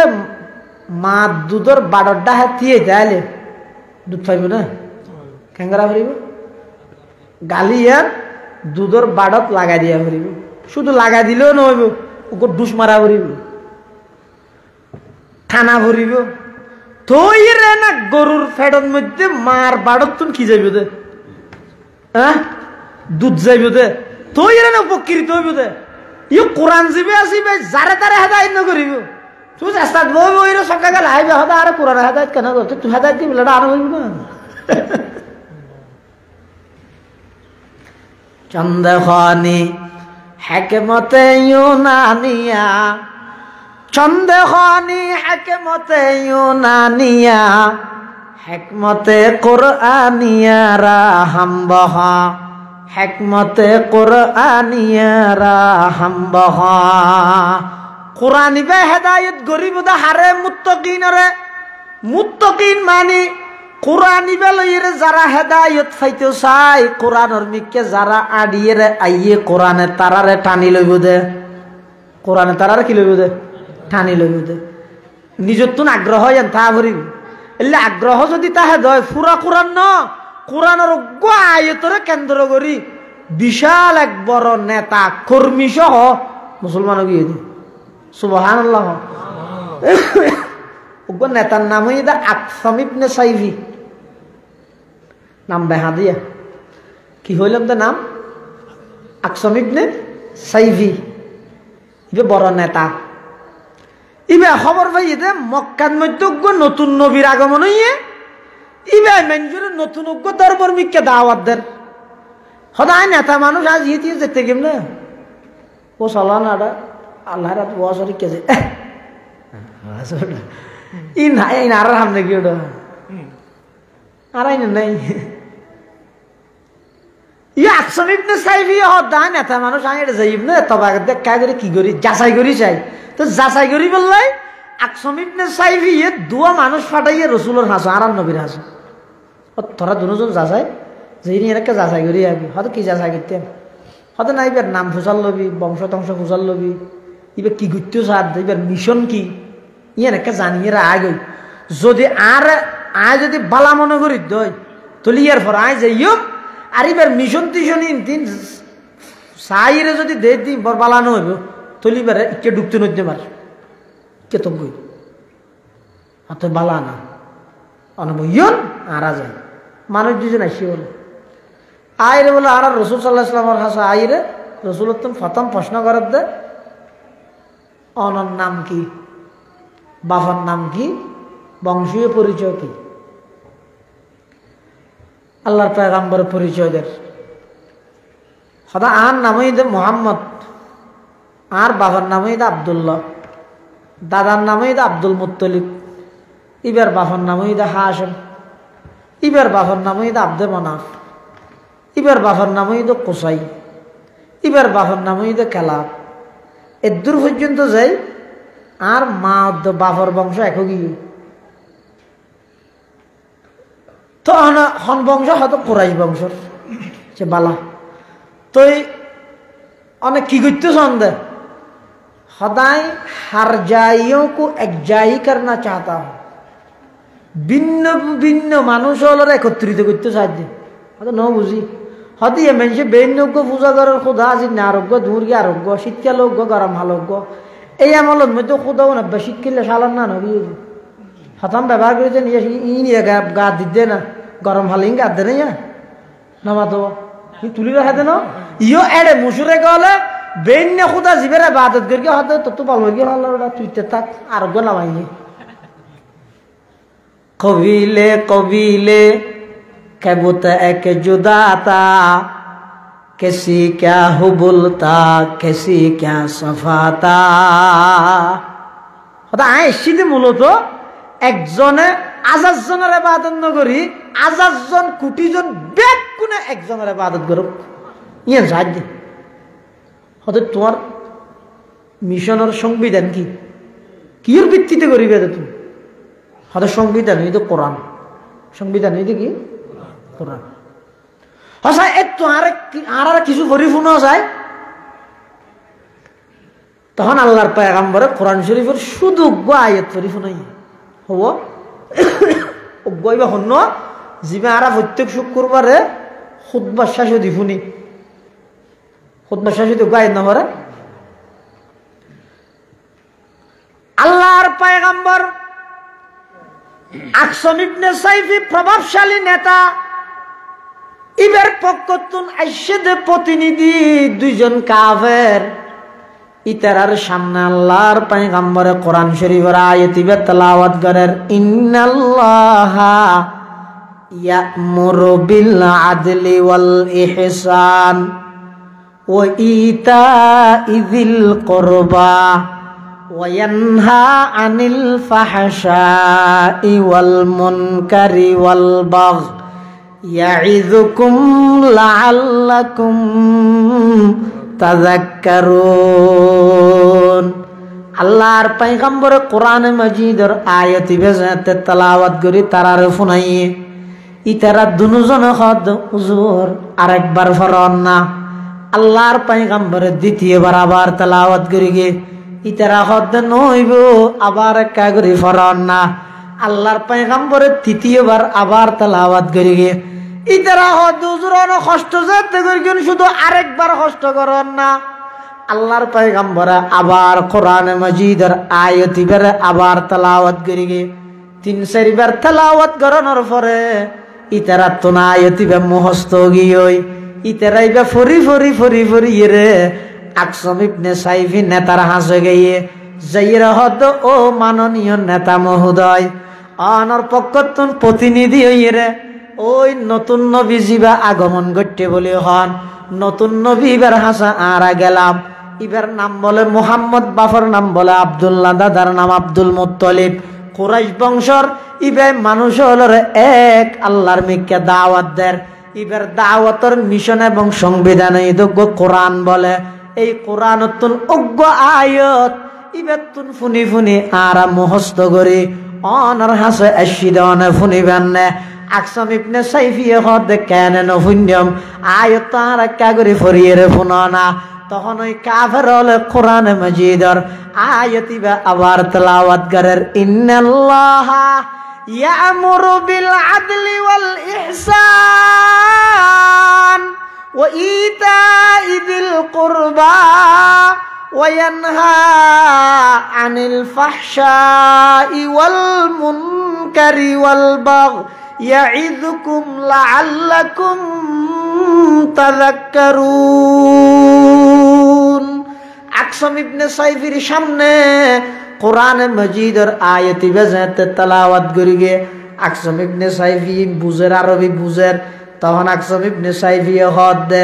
মা দুধর বাড়টা হাতিয়ে যাইলে দুধ পাইব না কেঙ্গরা ভরিব গালি আর দুধর বাড়ত লাগাই দিয়া ভরিব শুধু লাগাই দিলেও নহব ওকে ডুস মারা ভরিব খানা ভরিব তৈরে না গরুর ফেডর মধ্যে মার বাড়ত তুমি কি যাইব দে হ্যাঁ দুধ যাইব দে তৈরে না উপকৃত হইব দে ইয়ে কোরআন জিবে আসিবে যারে তারে হেদায়েত নকরিব তুই চেষ্টা বই বই সকাল গেলে হাইবে হদা আর কোরআন হেদায়েত কেন করতে তুই হেদায়েত দিবি না আর হইব না চন্দ্রখানি হেকমতে ইউনানিয়া সন্দেহানি হেকমতে ইউনানিয়া হেকমতে কোরআনিয়া রাহামবহ হেকমতে কোরআনিয়া রাহামবহ কোরআনিবে হেদায়েত গরিবদা হারে মুত্তাকিনরে মুত্তাকিন মানে কোরআনিবে লইরে যারা হেদায়েত পাইতে চায় কোরআনের মিকে যারা আডিয়ে আইয়ে কোরআনে তারারে টানি লইব দে কোরআনে তারারে কি লইব দে টানি লইব দে নিজের তুন আগ্রহ এন তা ভরিব এলে আগ্রহ যদি তাহে দয় পুরা কোরআন ন কোরআনের অজ্ঞ আয়তরে কেন্দ্র করি বিশাল এক বড় নেতা কর্মী সহ মুসলমান গিয়ে দি সুবহানাল্লাহ অজ্ঞ নেতার নাম হইদা আকসাম ইবনে সাইফি নাম বেহা দিয়া কি হইলাম তো নাম আকসাম ইবনে সাইফি ইবে বড় নেতা ইবে খবর পাই যে মক্কার মধ্যে নতুন নবীর আগমন হইয়ে ইবে মেনজুরে নতুন অজ্ঞ দরবার মিকে দাওয়াত দেন সদায় নেতা মানুষ আজ ইয়ে যেতে গেম না ও চলান আডা আল্লাহ রাত ওয়াসরি কে যে ই নাই আইন আর হামনে কি ওটা আর আইন নাই ই আকসাম ইবনে সাইফি হদা নেতা মানুষ আইন এটা যাইব না তবে দেখা করে কি করি যাচাই করি চাই তো যাচাই করি বললাই আকসাম ইবনে সাইফি দুয়া মানুষ ফাটাইয়ে রসুলের হাসো আর নবীর হাসো তোরা দুজন যাচাই যে এনেকে যাচাই করি আবি হয়তো কি যাচাই করতে হয়তো না এবার নাম ফুসাল লবি বংশ টংশ ফুসাল লবি এবার কি করতেও সার এবার মিশন কি এনেকে জানিয়ে আগে যদি আর আয় যদি বালা মনে করি দই তলি ইয়ার পর আয় যাইও আর এবার মিশন টিশন তিন সাইরে যদি দে দিন বর বালানো হইব তলি এবার কে ঢুকতে নইতে পার কে তো বই অত বালা না অনবইন আরা যায় মানুষ দুজন আসি বলে আইরে বলে আর রসুল সাল্লাহ ইসলামের হাসা আইরে রসুল তুমি প্রথম প্রশ্ন করার দে অনর নাম কি বাবার নাম কি বংশীয় পরিচয় কি আল্লাহর পয়গম্বরের পরিচয় দের সদা আর নামই দে মোহাম্মদ আর বাবার নামই দে আব্দুল্লাহ দাদার নামই দে আব্দুল মুত্তলিব ইবার বাবার নামই দে হাশিম ইবার বাবার নামই দে আব্দে মনাফ ইবার বাবার নামই দে কুসাই ইবার বাবার নামই দে কেলাব এদূর পর্যন্ত যাই আর মা বাবার বংশ একই তো হন বংশ হয়তো কুরাইশ বংশর সে বালা তো অনেক কি করতে সন্দেহ সদায় हर जाइयों को एक जाही करना चाहता हूं ভিন্ন ভিন্ন মানুষ হলো একত্রিত করতে সাহায্য হয়তো ন বুঝি হয়তো এ মানুষে বেন্যজ্ঞ পূজা করার খোদা আজি আরোগ্য দুর্গী আরোগ্য শীতকাল হোক গরম হাল হোক এই আমলের মধ্যে খোদাও না শীতকালে সালান না নবী হতাম ব্যবহার করেছে নিয়ে গা দিতে না গরম হাল গা দে না নামা তো তুলি রাখা না ইও এড়ে মুসুরে গলে বেন্য খোদা জীবের বাদত করি হয়তো তো ভালো গিয়ে হল তুইতে থাক আরোগ্য নামাইনি কবিলে কবিলে কবুত এক জুদাতা कैसी क्या हुबुलता कैसी क्या सफाता হতা আয় এসেছি মূলত একজনে 1000 জনের ইবাদত নগরী 1000 জন কোটি জন ব্যাক কোনে একজনের ইবাদত করব ইয়ে সাহায্য হতে তোমার মিশনের সংবিধান কি কির ভিত্তিতে করিবে তুমি হতে সংবিধান হইতো কোরআন সংবিধান হইতো কি কোরআন হসা একটু আর কিছু পরিপূর্ণ যায় তখন আল্লাহর পয়গম্বরে কোরআন শরীফের শুধু আয়াত পরিপূর্ণ হব গইবা হন্য জিবে আরা প্রত্যেক শুক্রবারে খুতবা শেষে দিফুনি খুতবা শেষে দি গায় না করে আল্লাহর পয়গম্বর আকসাম ইবনে সাইফি প্রভাবশালী নেতা ইবের পক্ষতুন আইসেদে প্রতিনিধি দুইজন কাফের ইতারার সামনে আল্লাহর পয়গম্বরে কোরআন শরীফের আয়াত ইবে তেলাওয়াত করেন ইন্নাল্লাহা ইয়া'মুরু বিল আদলি ওয়াল ইহসান ওয়া ইতাইযিল কুরবা وينهى عن الفحشاء والمنكر والبغي يعظكم لعلكم تذكرون আল্লাহর পয়গম্বর কোরআন মাজিদের আয়াতি বেজাতে তেলাওয়াত করি তারারে শুনাইয়ে ইতারা দুজন হদ হুজুর আরেকবার ফরন না আল্লাহর পয়গম্বর দ্বিতীয়বার আবার তেলাওয়াত করি গে ইতারা হদ নইব আবার একা করি ফরন না আল্লাহর পয়গম্বর তৃতীয়বার আবার তেলাওয়াত করি গে ইতারা হদ হুজুর কষ্ট যেতে করি শুধু আরেকবার কষ্ট করন না আল্লাহর পয়গম্বর আবার কোরআন মাজিদের আয়াতি বের আবার তেলাওয়াত করি গে 3-4 বার তেলাওয়াত করানোর পরে ইতারা তো না আয়াতি বে মুখস্থ গিয়ে ইতারাই বে ফরি রে আকসম ইবনে সাইফি নেতার হাসে গিয়ে যাইরা হদ ও মাননীয় নেতা মহোদয় অনর পক্ষতুন প্রতিনিধি হইরে ওই নতুন নবী জিবা আগমন করতে বলে হন নতুন নবী এবার হাসা আরা গেলাম এবার নাম বলে মুহাম্মদ বাফর নাম বলে আব্দুল্লাহ দাদার নাম আব্দুল মুত্তালিব কুরাইশ বংশর ইবে মানুষ হলো এক আল্লাহর মিকে দাওয়াত দেয় এবার দাওয়াতের মিশন এবং সংবিধান ইদগ্য কোরআন বলে এই কোরআনতুন অজ্ঞ আয়াত ইবেতুন ফুনি আরা মুখস্থ করি অনর হাসে আশিদনে ফুনিবেন না আকসাম ইবনে সাইফিয়ে হদ কেন নফুন্যম আয়াত আর কাগরি ফরিয়ে রে ফুননা তখন ওই কাফের হলে কোরআন মাজিদের আয়াতি বা আবার তেলাওয়াত করেন ইন্নাল্লাহা ইয়ামুরু বিল আদলি ওয়াল ইহসান ওয়া ইতাই যিল কুরবা ওয়া ইয়ানহা আনিল ফাহশাই ওয়াল মুনকারি ওয়াল বাগই ইয়াইযুকুম লাআল্লাকুম তাযাক্কারুন আকসাম ইবনে সাইফির সামনে কোরআন মাজিদের আয়াতি বেজাতে তেলাওয়াত করি গে আকসাম ইবনে সাইফি বুঝের আরবি বুঝের তখন আকসাম ইবনে সাইফি হদ দে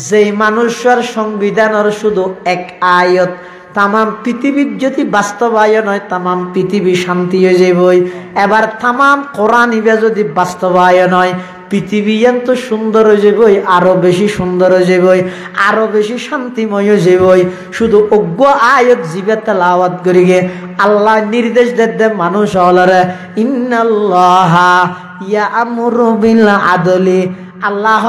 যেই মানুষের সংবিধানের শুধু এক আয়াত তাম পৃথিবীর যদি বাস্তবায়ন হয় তাম পৃথিবী শান্তি হয়ে যাবই এবার তাম কোরআন ইবে যদি বাস্তবায়ন হয় পৃথিবী এত সুন্দর হয়ে যাবই আরো বেশি সুন্দর হয়ে যাবই আরো বেশি শান্তিময় হয়ে যাবই শুধু অজ্ঞ আয়াত জিবে তেলাওয়াত করি গে আল্লাহ নির্দেশ দে মানুষ হলরে ইন্নাল্লাহা ইয়ামুরু বিল আদলি আল্লাহ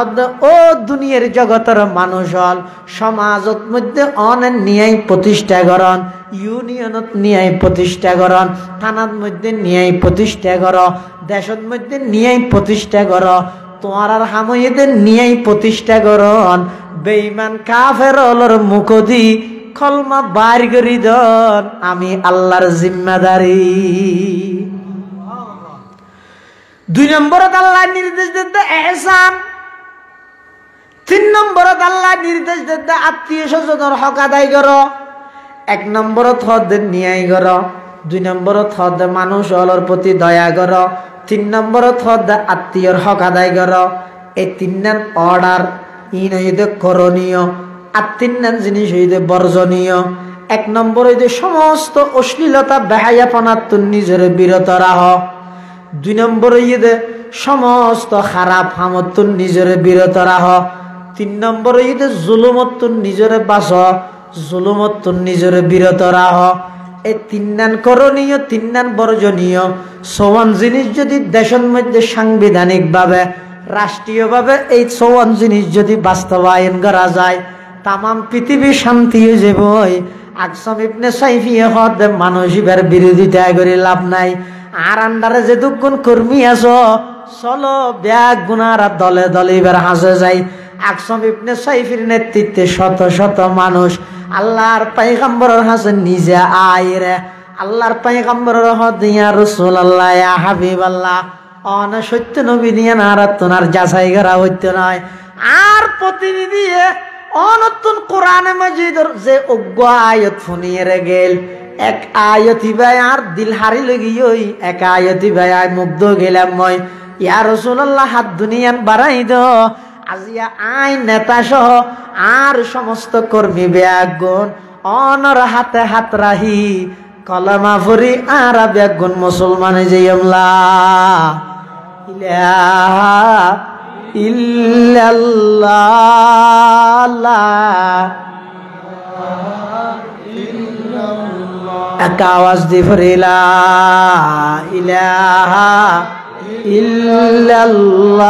ও দুনিয়ার জগতের মানুষ হল সমাজত মধ্যে অনেক ন্যায় প্রতিষ্ঠা করন ইউনিয়নত ন্যায় প্রতিষ্ঠা করন থানার মধ্যে ন্যায় প্রতিষ্ঠা কর দেশের মধ্যে ন্যায় প্রতিষ্ঠা কর তোমার আর হাময়েদের ন্যায় প্রতিষ্ঠা করন বেঈমান কাফের হলর মুখদি কলমা বাইর করি দন আমি আল্লাহর জিম্মাদারি 2 নম্বরত আল্লাহ নির্দেশ দেন ইহসান 3 নম্বরত আল্লাহ নির্দেশ দেন আত্মীয় স্বজনের হক আদায় করো 1 নম্বরত হদ ন্যায় করো 2 নম্বরত হদ মানুষ হলর প্রতি দয়া করো 3 নম্বরত হদ আত্মীয়র হক আদায় করো এই 3 নাম অর্ডার ইন হইতে করণীয় আর 3 নাম জিনিস হইতে বর্জনীয় 1 নম্বর হইতে সমস্ত অশ্লীলতা বেহায়াপনা তুন নিজের বিরত রাখ 2 নম্বর ইয়ে সমস্ত খারাপ হামতুন নিজের বিরত রাখ 3 নম্বর ইয়ে জুলুমতুন নিজের বাস জুলুমতুন নিজের বিরত রাখ এই 3 নাম করণীয় 3 নাম বর্জনীয় সমান জিনিস যদি দেশের মধ্যে সাংবিধানিক ভাবে রাষ্ট্রীয় ভাবে এই সমান জিনিস যদি বাস্তবায়ন করা যায় তাম পৃথিবী শান্তি হয়ে যাবে আকসাম ইবনে সাইফি হদ মানসিকের বিরোধিতা করে লাভ নাই আর আন্ডারে যে দুগুণ কর্মী আছো চলো ব্যাগ গুনার দলে দলে এবার হাসে যাই আকসাম ইবনে সাইফির নেতৃত্বে শত শত মানুষ আল্লাহর পয়গম্বরের হাসে নিজে আইরে আল্লাহর পয়গম্বরের হদ ইয়া রাসূলুল্লাহ ইয়া হাবিবাল্লাহ অন সত্য নবী নিয়ে নারাত তোনার যাচাই করা হইতো নয় আর প্রতিনিধি অনতুন কোরআনে মাজিদের যে অজ্ঞ আয়াত শুনিয়ে গেল এক আয়াতি ভাই আর দিল হারি লগিই এক আয়াতি ভাই আই মুগ্ধ গেলাম মই ইয়া রাসূলুল্লাহ হাত দুনিয়ান বাড়াই দাও আজিয়া আই নেতা সহ আর সমস্ত কর্মী ব্যাগুন অনর হাতে হাত রাহি কলমা ভরি আরব একগুণ মুসলমানে যেয়মলা ইলাহা ইল্লাল্লাহ এক আওয়াজ দি ফরিলা ইলাহা ইল্লাল্লাহ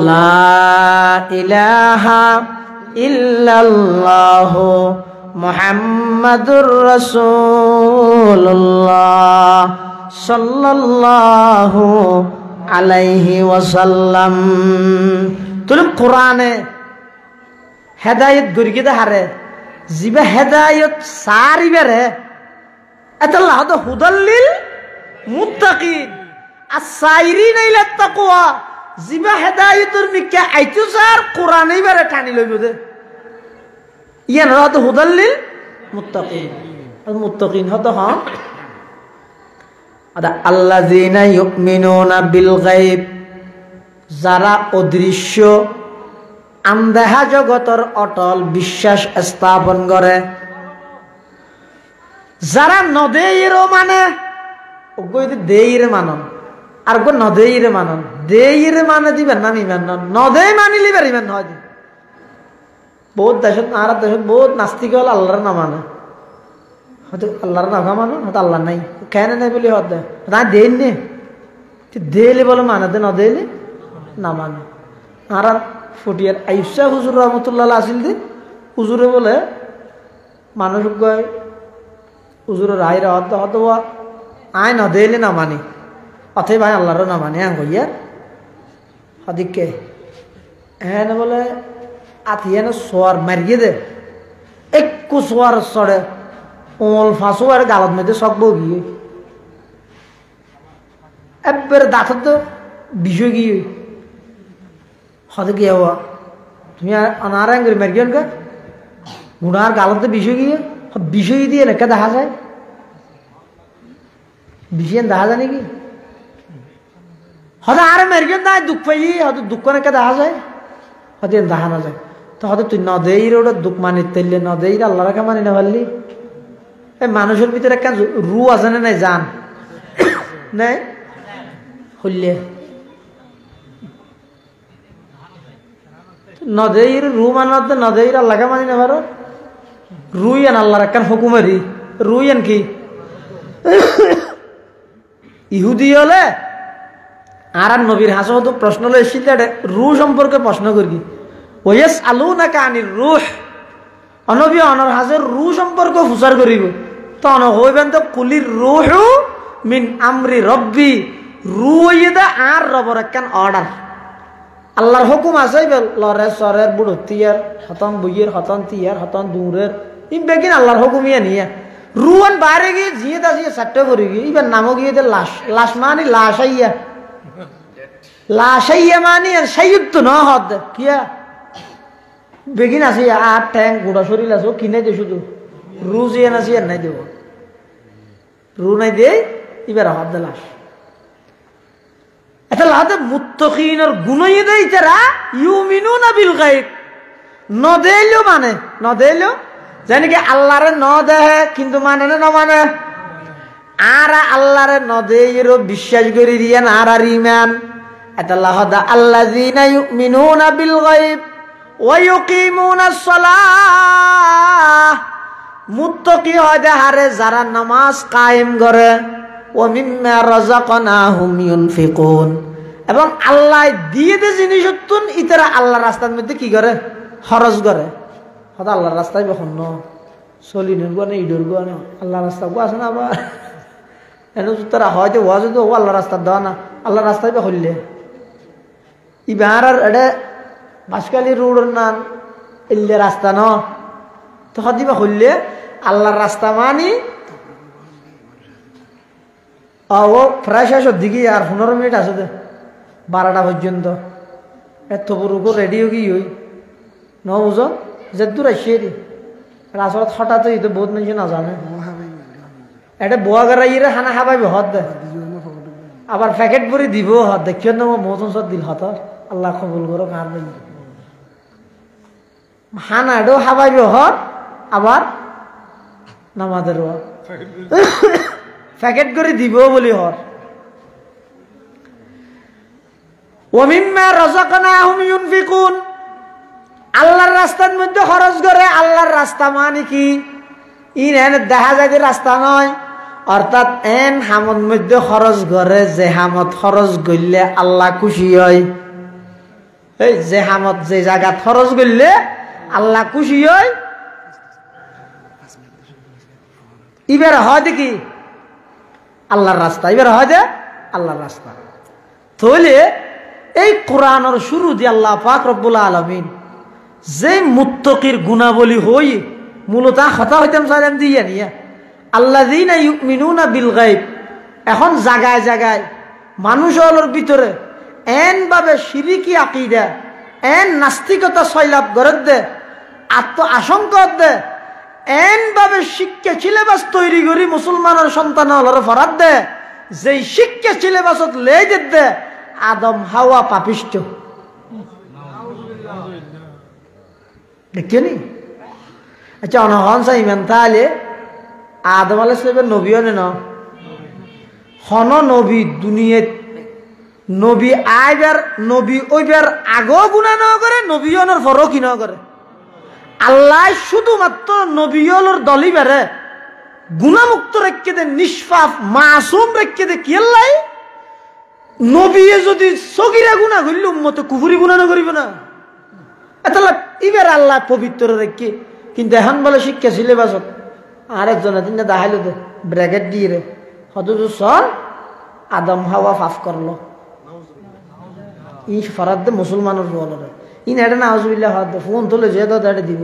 লা ইলাহা ইল্লাল্লাহ মুহাম্মাদুর রাসূলুল্লাহ সাল্লাল্লাহু আলাইহি ওয়াসাল্লাম। তুমি কোরআনে হেদায়েত গরিগিদা হারে জিবা হেদায়েত সারিবারে আল্লাহ তো হুদাল্লিল মুত্তাকিন আস-সাইরিনা ইলা তাকওয়া জিবা হেদায়েতের নিকে আইতু সার কোরআনেই বারে টানি লইব দে ইয়ান রাত হুদাল্লিল মুত্তাকিন আর মুত্তাকিন হতো হ্যাঁ আদা আল্লাযিনা ইউমিনুনা বিল গায়ব যারা অদৃশ্য আন্ধাহা জগতের অটল বিশ্বাস স্থাপন করে যারা নদেইরও মানে দেইরে মানন আর গো নদেইরে মানন দেইরে মানে দিবেন না ইমান নদেই মানি লিবার ইমান হয় বহুত দেশত আর দেশত বহুত নাস্তিক হল আল্লাহর না মানে হয়তো আল্লাহর না মানো হয়তো আল্লাহ নাই কেন নাই বলি হত না দেন নে দেলে বলে মানে দে নদেলে না মানে আর ফটিয়ার আইসা হুজুর রহমতুল্লাহ আসিল দি হুজুরে বলে মানুষ গয় হুজুরের আইরা হত হত আয় না দেলে না মানি অথই ভাই আল্লাহরও না মানি হ্যাঁ গইয়া হদিককে হ্যাঁ বলে আথিয়ে না সোয়ার মারিয়ে দে একটু সোয়ার চড়ে ওল ফাঁসো আর গালত মেয়েদের সকবো গিয়ে একবারে দাঁতত তো বিষয় গিয়ে হতে গিয়ে হওয়া তুমি আনার আঙ্গুরি মারিয়েন কা গুণার গালত বিষয় গিয়ে বিষয় দিয়ে নাকি দেখা যায় বিষয় দেখা যায় নাকি হতে আরে মারিয়েন না দুঃখ পাই হয়তো দুঃখ নাকি দেখা যায় হতে দেখা না যায় তো হয়তো তুই নদেইর ওটা দুঃখ মানি তেললে নদেইর আল্লাহ রাখা মানি না পারলি এই মানুষের ভিতরে একটা রু আছে না নাই জান নাই হইলে নদেইর রু মানাতে নদেইর আল্লাহকে মানি না পারো রুইয়ান আল্লাহর একখান হুকুমারি রুইয়ান কি ইহুদি হলে আর নবীর হাসো হতো প্রশ্ন লো এসেছিল রু সম্পর্কে প্রশ্ন করি ওয়েস আলু না কানির রুহ অনবী অনর হাজের রু সম্পর্কে ফুসার করিব তো অন হইবেন তো কুলির রুহু মিন আমরি রব্বি রু হইদা আর রবর একখান অর্ডার আল্লাহর হুকুম আছে লরে সরের বুড়ো তিয়ার হতন বইয়ের হতন তিয়ার হতন দূরের ইম বেগিন আল্লাহর হুকুম ইয়া নিয়া রুয়ান বাইরে গিয়ে জিয়ে দাসিয়ে সাট্টা করে গিয়ে এবার নামও গিয়ে লাশ লাশ মানে লাশাইয়া লাশাইয়া মানে সাইয়ুক্ত ন হদ কিয়া বেগিন আসি আর ট্যাং গোড়া শরীর আছে কিনে দে শুধু রু জিয়ে নাসি আর নাই দেব রু নাই দে এবার হদ লাশ এটা লাদে মুত্তাকিনের গুণই দেই তারা ইউমিনুনা বিল গায়ব নদেইলো মানে নদেইলো জানি কি আল্লাহরে ন দেহে কিন্তু মানে না মানে আর আল্লাহরে নদেইরো বিশ্বাস করি দিয়েন আর ইমান এটা লাহদা আল্লাযিনা ইউমিনুনা বিল গায়ব ওয়া ইউকিমুনাস সালাহ মুত্তাকি হয় হারে যারা নামাজ কায়েম করে ও মিম্মা রাযাকনাহুম ইউনফিকুন এবং আল্লাহ দিয়ে দে জিনিস তুন ইতারা আল্লাহর রাস্তার মধ্যে কি করে খরচ করে হয়তো আল্লাহর রাস্তায় বখন ন চলিনের গো না ইডোর গো না আল্লাহর রাস্তা গো আছে না আবার এনে তারা হয়তো ওয়া যদি ও আল্লাহর রাস্তা দেওয়া না আল্লাহর রাস্তায় বা হইলে ইবার আর এটা বাসকালি রোডের নাম এলে রাস্তা ন তো হদিবা হইলে আল্লাহর রাস্তা মানি ও প্রায় শেষের দিকে আর 15 মিনিট আছে 12টা পর্যন্ত এত পুরো রেডিও কি হই ন বুঝো যে দূর আসিয়ে দি রাসত হঠাৎ তো বহুত মানুষ না জানে এটা বোয়া গাড়াইরে খানা খাবাইবে হত দে আবার প্যাকেট ভরে দিব হত দেখিও না মৌসুম সব দিল হত আল্লাহ কবুল করো কার হানাডো হাবাই হর আবার নামাজের প্যাকেট করে দিব বলি হর ওমিম্মা রাযাকনাহুম ইউনফিকুন আল্লাহর রাস্তার মধ্যে খরচ করে আল্লাহর রাস্তা মানে কি ইন এন দেখা যায় যে রাস্তা নয় অর্থাৎ এন হামদ মধ্যে খরচ করে যে হামত খরচ করলে আল্লাহ খুশি হয় এই যে হামত যে জায়গা খরচ করলে আল্লাহ খুশি হয় এবার হয় দেখি আল্লাহর রাস্তা এবার হয় যে আল্লাহর রাস্তা তাহলে এই কোরআনের শুরু দিয়ে আল্লাহ পাক রব্বুল আলামিন যে মুত্তাকির গুণাবলী হই মূলত কথা হইতাম সালাম দিয়া নিয়া আল্লাযীনা ইউমিনুনা বিল গায়ব এখন জায়গায় জায়গায় মানুষের ভিতরে এন ভাবে শিরকি আকীদা এন নাস্তিকতা সয়লাভ করে দে আত্ম আশঙ্কা দে এন ভাবে শিক্ষা সিলেবাস তৈরি করি মুসলমানের সন্তান হলরে ফরাদ দে যেই শিক্ষা সিলেবাসত লেই দে আদম হাওয়া পাপিষ্ট দেখছেনি আচ্ছা অনহন চাই ইমান তাহলে আদম আলাইহিস সালামের নবীও না হন নবী দুনিয়াত নবী আইবার নবী ওইবার আগেও গুনাহ না করে নবীওনের পরও কি না করে আল্লাহ শুধুমাত্র নবীওর দলই বেড়ে গুনাহমুক্ত রেখে দে নিষ্পাপ মাসুম রেখে দে কি আল্লাহ নবী যদি সগীরা গুনাহ করলে উম্মতে কুফরি গুনাহ না করিবে না তাহলে এবার আল্লাহ পবিত্র রেখে কিন্তু এখন বলে শিক্ষা সিলেবাসত আরেকজনে তিনটা দেখাইল দে ব্র্যাকেট দিয়ে রে হয়তো সর আদম হাওয়া ফাফ করলো ই ফরাদ দে মুসলমানের বলরে ইন এটা না আউযুবিল্লাহ হাত দে ফোন তোলে যে দাদা এটা দিব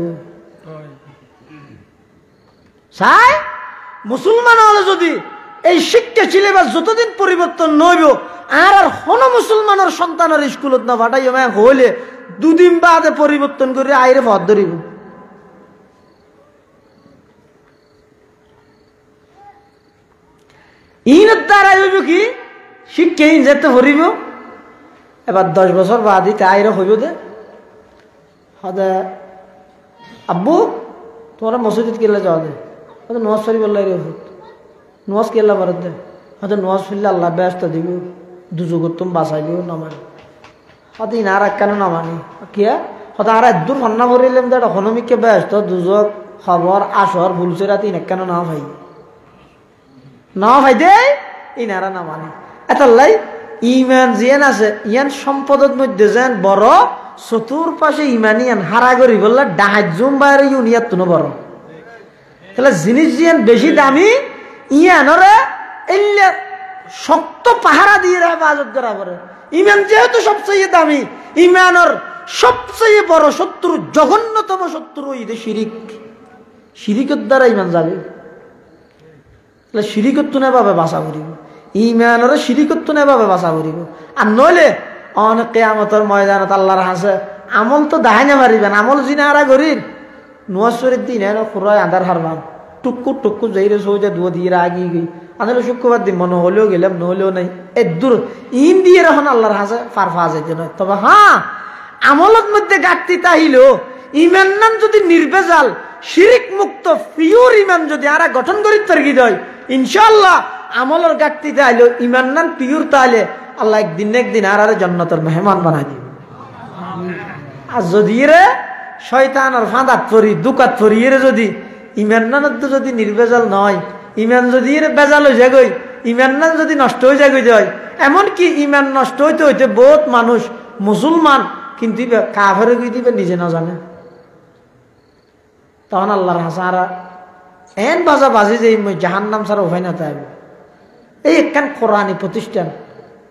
সাই মুসলমান হলে যদি এই শিক্ষা সিলেবাস যতদিন পরিবর্তন নইব আর হন মুসলমানের সন্তানের স্কুলত না পাঠাই হইলে দুদিন বাদে পরিবর্তন করে আইরে ভর ধরিব ইনের দ্বারা হইব কি শিক্ষা ইন যেতে ভরিব এবার 10 বছর বাদই আইরে হইব দে হদে আব্বু তোমার মসজিদ কেলা যাওয়া দে হয়তো নোয়াজ ফেরি বললাই রে নোয়াজ কেলা ভারত দে হয়তো নোয়াজ ফিরলে আল্লাহ ব্যস্ত দিব দুযোগত তুমি বাঁচাই দিও নামানি হয়তো ইনার কেন নামানি কিয়া হয়তো আর একদূর ফন্না ভরিলাম দে হনমিককে ব্যস্ত দুযোগ খবর আসর ভুলছে রাতে ইনাক কেন না ভাই না ভাই দে ইনারা নামানি এতাল্লাই ইমান জিয়ান আছে ইয়ান সম্পদের মধ্যে যেন বড় চতুর্পাশে ইমানিয়ান হারা করি বললে ডাহাত জুম বাইরে ইউনিয়াত তো বড় তাহলে জিনিস জিয়ান বেশি দামি ইয়ানরে এল্লা শক্ত পাহারা দিয়ে হেফাজত করা পড়ে ইমান যেহেতু সবচেয়ে দামি ইমানের সবচেয়ে বড় শত্রু জঘন্যতম শত্রু ঈদে শিরিক শিরিকের দ্বারা ইমান যাবে তাহলে শিরিকত তো নেভাবে বাঁচা করিব ইমানরে শিরিকত তো নেভাবে বাঁচা করিব আর নইলে অনেক কিয়ামতের ময়দানত আল্লাহর হাসে আমল তো দাহাই না মারিবেন আমল জিনা আরা করির নোয়াজের দিন এনে খুরাই আধার হারবাম টুকু টুকু যাইরে সৌজা দুয়া দিয়ে আগিয়ে গই আনলে শুক্রবার দিন মনে হলেও গেলাম নহলেও নাই এই দূর ইন দিয়ে এখন আল্লাহর হাসে ফারফা যাইতে নয় তবে হ্যাঁ আমলত মধ্যে ঘাটতি তাহিল ইমান নাম যদি নির্বেজাল শিরিক মুক্ত পিওর ইমান যদি আরা গঠন করি তর্কি দেয় ইনশাআল্লাহ আমলের ঘাটতি তাইল ইমান নাম পিওর তাহলে আল্লাহ একদিন আর জান্নাতের মেহমান বানাই দিবে আর যদি রে শয়তানের ফাঁদাত পরি দুকাত পরি এর যদি ইমান নানত যদি নির্বেজাল নয় ইমান যদি এর বেজাল হয়ে যায় ইমান নান যদি নষ্ট হয়ে যায় এমনকি ইমান নষ্ট হইতে হইতে বহুত মানুষ মুসলমান কিন্তু কাফেরে গিয়ে দিবে নিজে না জানে তখন আল্লাহর হাসারা এন বাজা বাজি যে জাহান্নাম ছাড়া উপায় না তাই এই একখান কোরআনী প্রতিষ্ঠান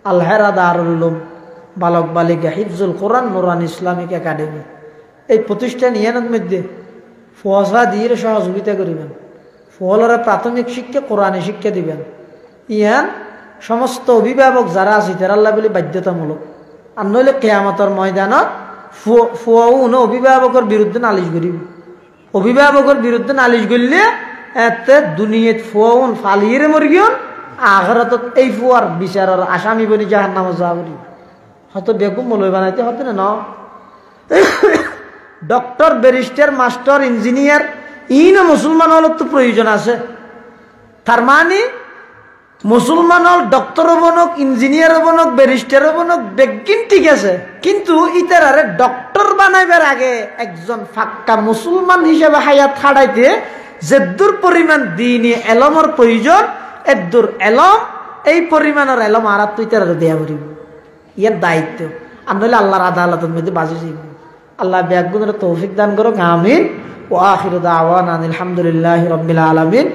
আল হেরা দারুল উলুম বালক বালিকা হিফজুল কোরআন নুরান ইসলামিক একাডেমি এই প্রতিষ্ঠান ইয়ানের মধ্যে ফোয়াজা দিয়ে সহযোগিতা করিবেন ফলরে প্রাথমিক শিক্ষা কোরআনী শিক্ষা দিবেন ইয়ান সমস্ত অভিভাবক যারা আছে তারা আল্লাহ বলে বাধ্যতামূলক আর নইলে কিয়ামতের ময়দানত ফুয়াও অভিভাবকের বিরুদ্ধে নালিশ করিব অভিভাবকের বিরুদ্ধে নালিশ করলে এতে দুনিয়াত ফুয়াউন ফালিয়ে মরগিয়ন আখরাতত এই ফুয়ার বিচারের আসামি বলি জাহান্নামে যাওয়া করি হয়তো বেগম মৌলবী বানাইতে হতে না doctor barrister master engineer in মুসলমান হল তো প্রয়োজন আছে তার মানে মুসলমান হল ডক্টর বনক ইঞ্জিনিয়ার বনক ব্যারিস্টার বনক বেগিন ঠিক আছে কিন্তু ইতারে ডক্টর বানাইবার আগে একজন ফাক্কা মুসলমান হিসেবে হায়াত হারাইতে যেদূর পরিমাণ দিনে এলমর প্রয়োজন এদূর এলম এই পরিমাণের এলম আর তুই তারা দেয়া পড়িব ইয়ার দায়িত্ব আর নইলে আল্লাহর আদালতের মধ্যে বাজি যাইব আল্লাহ ব্যাগুনের তৌফিক দান করো আমিন ওয়া আখিরু দাওয়ানা আলহামদুলিল্লাহি রাব্বিল আলামিন।